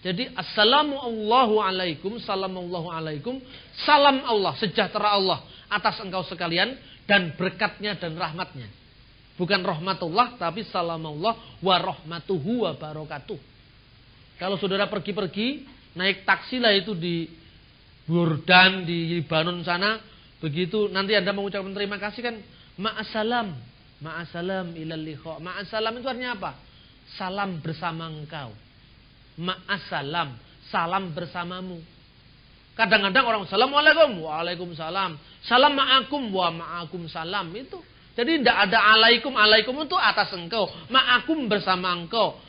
Jadi assalamuallahu alaikum, salamuallahu alaikum, salam Allah, sejahtera Allah atas engkau sekalian dan berkatnya dan rahmatnya. Bukan rahmatullah, tapi salamullah wa rahmatuhu wa barakatuh. Kalau saudara pergi-pergi, naik taksi lah itu di Burdan, di Libanon sana. Begitu nanti Anda mengucapkan terima kasih kan. Ma'asalam. Ma'asalam ilal liqa. Ma'asalam itu artinya apa? Salam bersama engkau. Ma'asalam. Salam bersamamu. Kadang-kadang orang Assalamualaikum. Waalaikumsalam. Salam ma'akum. Wa ma'akum salam. Itu. Jadi tidak ada alaikum, alaikum itu atas engkau, ma'akum bersama engkau,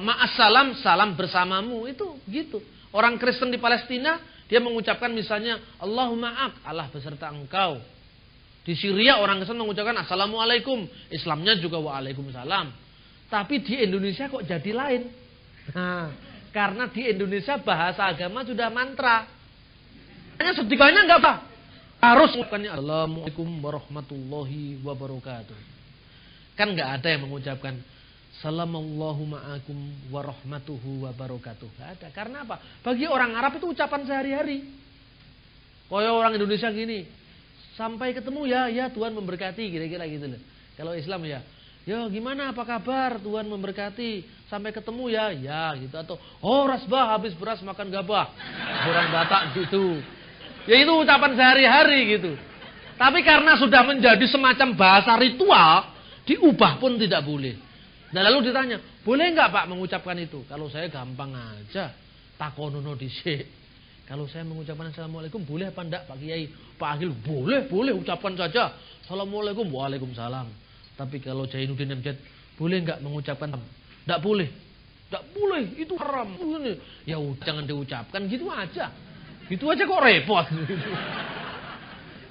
ma'assalam, salam bersamamu, itu gitu. Orang Kristen di Palestina dia mengucapkan misalnya Allahumma ak, Allah beserta engkau. Di Syria orang Kristen mengucapkan assalamualaikum, Islamnya juga waalaikumsalam. Tapi di Indonesia kok jadi lain? Nah, karena di Indonesia bahasa agama sudah mantra. Hanya sedikitnya enggak apa? Harus mengucapkannya Assalamualaikum warahmatullahi wabarakatuh. Kan nggak ada yang mengucapkan Salamallahu ma'akum warahmatuhu wabarakatuh. Nggak ada. Karena apa? Bagi orang Arab itu ucapan sehari-hari. Kayak orang Indonesia gini, sampai ketemu ya Tuhan memberkati, kira-kira gitu loh. Kalau Islam ya gimana apa kabar, Tuhan memberkati, sampai ketemu ya gitu. Atau rasbah habis beras makan gabah, orang Batak gitu. Ya itu ucapan sehari-hari gitu. Tapi karena sudah menjadi semacam bahasa ritual, diubah pun tidak boleh. Nah lalu ditanya, boleh nggak Pak mengucapkan itu? Kalau saya gampang aja, takonono dhisik. Kalau saya mengucapkan Assalamualaikum, boleh apa enggak Pak Kiai? Pak Agil, boleh ucapkan saja. Assalamualaikum, waalaikumsalam. Tapi kalau Jainuddin Amjad, boleh nggak mengucapkan? Enggak boleh, itu haram. Ya jangan diucapkan, gitu aja. Gitu aja kok repot.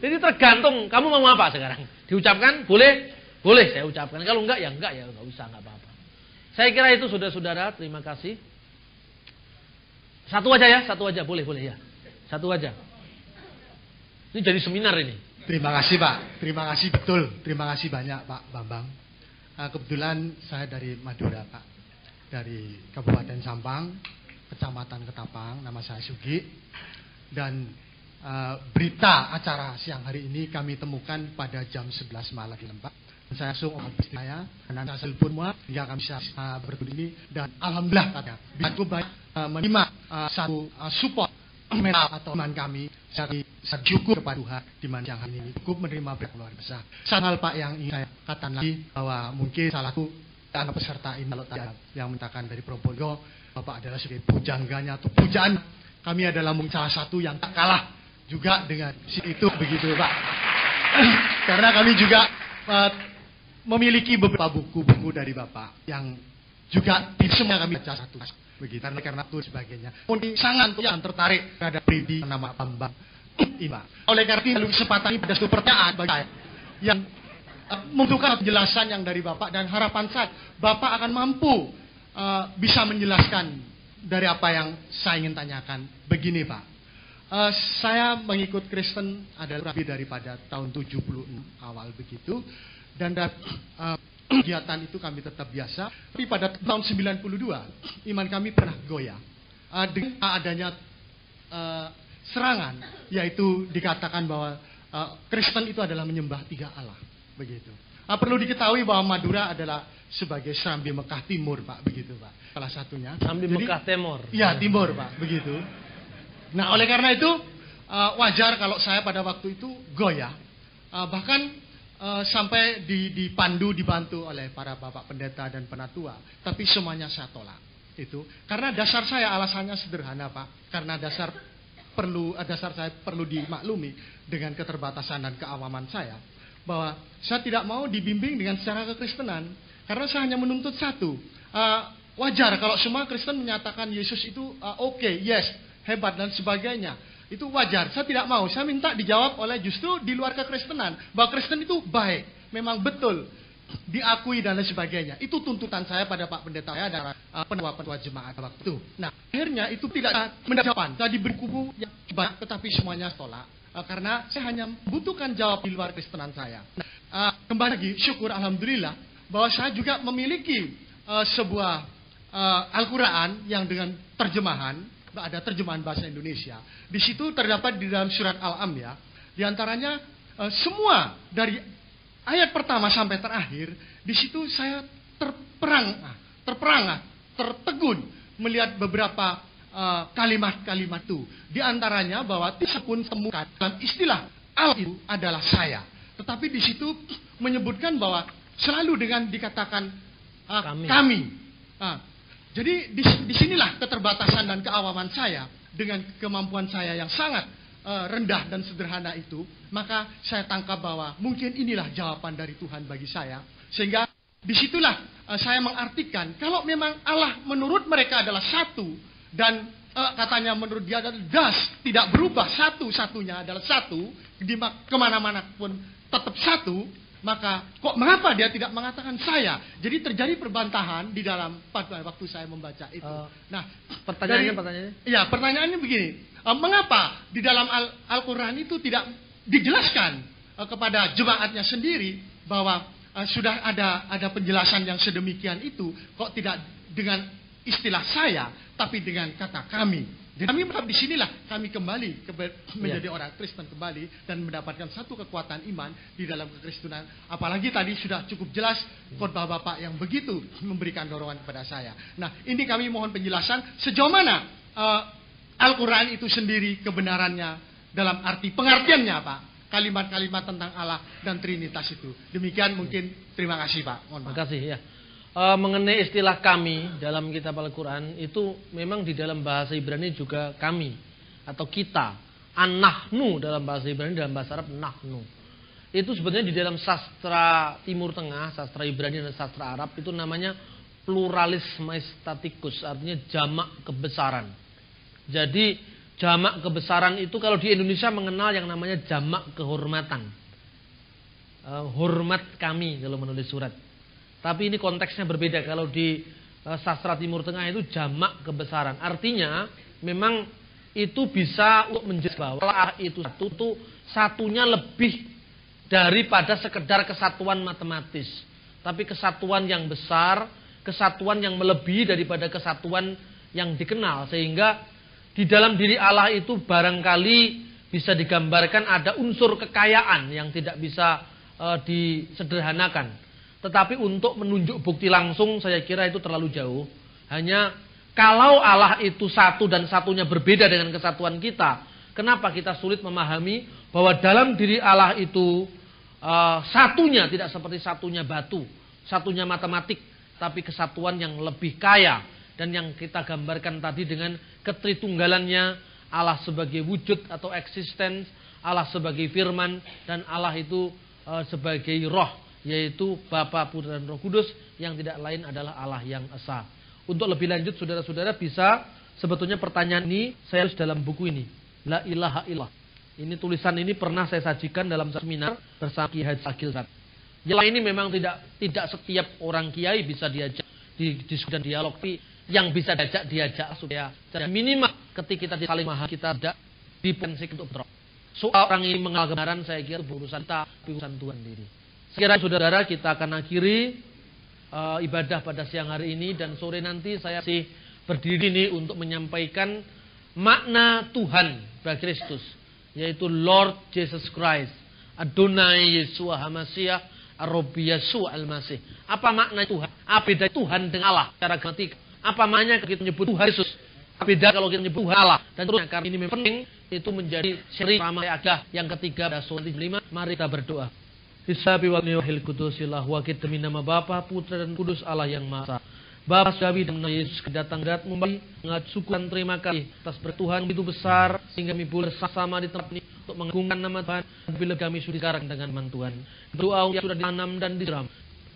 Jadi tergantung kamu mau apa sekarang. Diucapkan boleh saya ucapkan. Kalau enggak ya enggak usah, enggak apa-apa. Saya kira itu saudara-saudara, terima kasih. Satu aja boleh ya. Satu aja. Ini jadi seminar ini. Terima kasih Pak, terima kasih betul, terima kasih banyak Pak Bambang. Kebetulan saya dari Madura Pak, dari Kabupaten Sampang, Kecamatan Ketapang, nama saya Sugi. Dan berita acara siang hari ini kami temukan pada jam 11 malam di Pak. Saya langsung habis saya karena saya telepon hingga kami bisa berdua ini dan alhamdulillah katanya cukup baik menerima satu support mental atau teman kami saya syukur kepada Tuhan di mana siang hari ini cukup menerima berkat luar biasa. Satu hal Pak yang ingin saya katakan lagi bahwa mungkin salah satu anak peserta ini kalau yang mintakan dari Probolinggo Bapak adalah sebagai pujangganya atau pujaan. Kami adalah mungkin salah satu yang tak kalah juga dengan si itu begitu Pak. Karena kami juga memiliki beberapa buku-buku dari Bapak yang juga di semua kami baca satu begitu. Karena itu sebagainya. Mungkin sangat yang tertarik pada pribadi nama Bambang ini Pak. Oleh karena itu kesempatan ini pada satu pertanyaan bagi saya yang membutuhkan penjelasan yang dari Bapak, dan harapan saya Bapak akan mampu bisa menjelaskan dari apa yang saya ingin tanyakan. Begini Pak, saya mengikut Kristen adalah lebih daripada tahun 76 awal begitu, dan kegiatan itu kami tetap biasa. Tapi pada tahun 92 iman kami pernah goyah dengan adanya serangan, yaitu dikatakan bahwa Kristen itu adalah menyembah 3 Allah begitu. Perlu diketahui bahwa Madura adalah sebagai Serambi Mekah Timur Pak, begitu Pak, salah satunya. Serambi Mekah Timur. Iya, Timur Pak, begitu. Nah, oleh karena itu wajar kalau saya pada waktu itu goyah, bahkan sampai dibantu oleh para bapak pendeta dan penatua, tapi semuanya saya tolak. Itu karena dasar saya, alasannya sederhana Pak, karena dasar saya perlu dimaklumi dengan keterbatasan dan keawaman saya, bahwa saya tidak mau dibimbing dengan secara kekristenan, karena saya hanya menuntut satu. Wajar kalau semua Kristen menyatakan Yesus itu oke, yes, hebat dan sebagainya. Itu wajar. Saya tidak mau. Saya minta dijawab oleh justru di luar kekristenan, bahwa Kristen itu baik, memang betul, diakui dan lain sebagainya. Itu tuntutan saya pada Pak Pendeta saya dan penatua jemaat waktu itu. Nah, akhirnya itu tidak mendapat jawaban. Saya diberi kubu yang banyak, tetapi semuanya tolak. Karena saya hanya membutuhkan jawab di luar kristenan saya. Nah, kembali lagi, syukur alhamdulillah bahwa saya juga memiliki sebuah Al-Quran yang dengan terjemahan, ada terjemahan bahasa Indonesia. Di situ terdapat di dalam surat Al-Anbiya, di antaranya semua dari ayat pertama sampai terakhir. Di situ saya tertegun melihat beberapa kalimat-kalimat itu. Di antaranya bahwa tidak pun temukan dalam istilah Allah itu adalah saya. Tetapi di situ menyebutkan bahwa selalu dengan dikatakan kami. Jadi disinilah keterbatasan dan keawaman saya dengan kemampuan saya yang sangat rendah dan sederhana itu. Maka saya tangkap bahwa mungkin inilah jawaban dari Tuhan bagi saya. Sehingga disitulah saya mengartikan kalau memang Allah menurut mereka adalah satu, dan katanya menurut dia adalah das, tidak berubah, satu-satunya adalah satu, kemana-mana pun tetap satu, maka kok mengapa dia tidak mengatakan saya? Jadi terjadi perbantahan di dalam waktu saya membaca itu. Nah, pertanyaannya? Ya, pertanyaannya begini, mengapa di dalam Al-Quran itu tidak dijelaskan kepada jemaatnya sendiri bahwa sudah ada penjelasan yang sedemikian itu, kok tidak dengan istilah saya, tapi dengan kata kami. Jadi kami di sinilah kami kembali menjadi orang Kristen kembali dan mendapatkan satu kekuatan iman di dalam kekristenan. Apalagi tadi sudah cukup jelas khotbah Bapak yang begitu memberikan dorongan kepada saya. Nah, ini kami mohon penjelasan sejauh mana Al-Quran itu sendiri kebenarannya dalam arti pengertiannya Pak. Kalimat-kalimat tentang Allah dan Trinitas itu. Demikian mungkin. Terima kasih Pak. Terima kasih ya. Mengenai istilah kami dalam kitab Al-Quran itu memang di dalam bahasa Ibrani juga kami atau kita, an-nahnu dalam bahasa Ibrani, dalam bahasa Arab nahnu. Itu sebenarnya di dalam sastra Timur Tengah, sastra Ibrani dan sastra Arab itu namanya pluralis majestatikus, artinya jamak kebesaran. Jadi jamak kebesaran itu kalau di Indonesia mengenal yang namanya jamak kehormatan. Hormat kami kalau menulis surat. Tapi ini konteksnya berbeda. Kalau di sastra Timur Tengah itu jamak kebesaran. Artinya memang itu bisa untuk menjelaskan bahwa Allah itu satunya lebih daripada sekedar kesatuan matematis. Tapi kesatuan yang besar, kesatuan yang melebihi daripada kesatuan yang dikenal. Sehingga di dalam diri Allah itu barangkali bisa digambarkan ada unsur kekayaan yang tidak bisa disederhanakan. Tetapi untuk menunjuk bukti langsung saya kira itu terlalu jauh. Hanya kalau Allah itu satu dan satunya berbeda dengan kesatuan kita, kenapa kita sulit memahami bahwa dalam diri Allah itu satunya tidak seperti satunya batu, satunya matematik, tapi kesatuan yang lebih kaya. Dan yang kita gambarkan tadi dengan ketritunggalannya, Allah sebagai wujud atau eksistens, Allah sebagai firman, dan Allah itu sebagai roh, yaitu Bapa, Putra dan Roh Kudus, yang tidak lain adalah Allah yang esa. Untuk lebih lanjut saudara-saudara bisa sebetulnya pertanyaan ini saya tulis dalam buku ini, La ilaha illallah. Ini tulisan ini pernah saya sajikan dalam seminar bersama Ki Haji Agil Zat. Jalan ini memang tidak setiap orang kiai bisa diajak diskusi dan dialog, tapi yang bisa diajak supaya minimal ketika kita saling memahami kita tidak dipensi untuk drop. Soal orang ini mengenal kebenaran, saya kira urusan kita, urusan Tuhan sendiri. Sekiranya saudara kita akan akhiri ibadah pada siang hari ini, dan sore nanti saya masih berdiri ini untuk menyampaikan makna Tuhan bagi Kristus, yaitu Lord Jesus Christ, Adonai Yeshua HaMashiach, Arabi Yeshua Al-Masih. Apa makna Tuhan? Apa beda Tuhan dengan Allah secara gramatikal? Apa maknanya kita menyebut Tuhan Yesus? Apa beda kalau kita menyebut Tuhan Allah? Dan terusnya, karena ini memang penting, itu menjadi seri ramai agah yang ketiga pada surat 5. Mari kita berdoa. Bisabi wa wahil kudusillah wakit demi nama Bapa, Putra dan Kudus Allah yang Maha. Bapa Dawi dan Yesus kedatang dat memberi mengat syukur dan terima kasih atas bertuhan itu besar sehingga kami boleh bersama di tempat ini untuk mengagungkan nama Tuhan. Bila kami sudah sekarang dengan firman Tuhan, doa yang sudah ditanam dan disiram,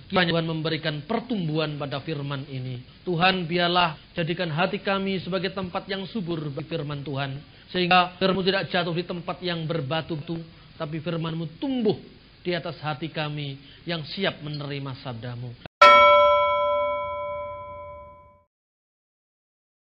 kiranya Tuhan memberikan pertumbuhan pada firman ini. Tuhan, biarlah jadikan hati kami sebagai tempat yang subur bagi firman Tuhan, sehingga firman tidak jatuh di tempat yang berbatu-batu, tapi firman-Mu tumbuh di atas hati kami yang siap menerima sabda-Mu.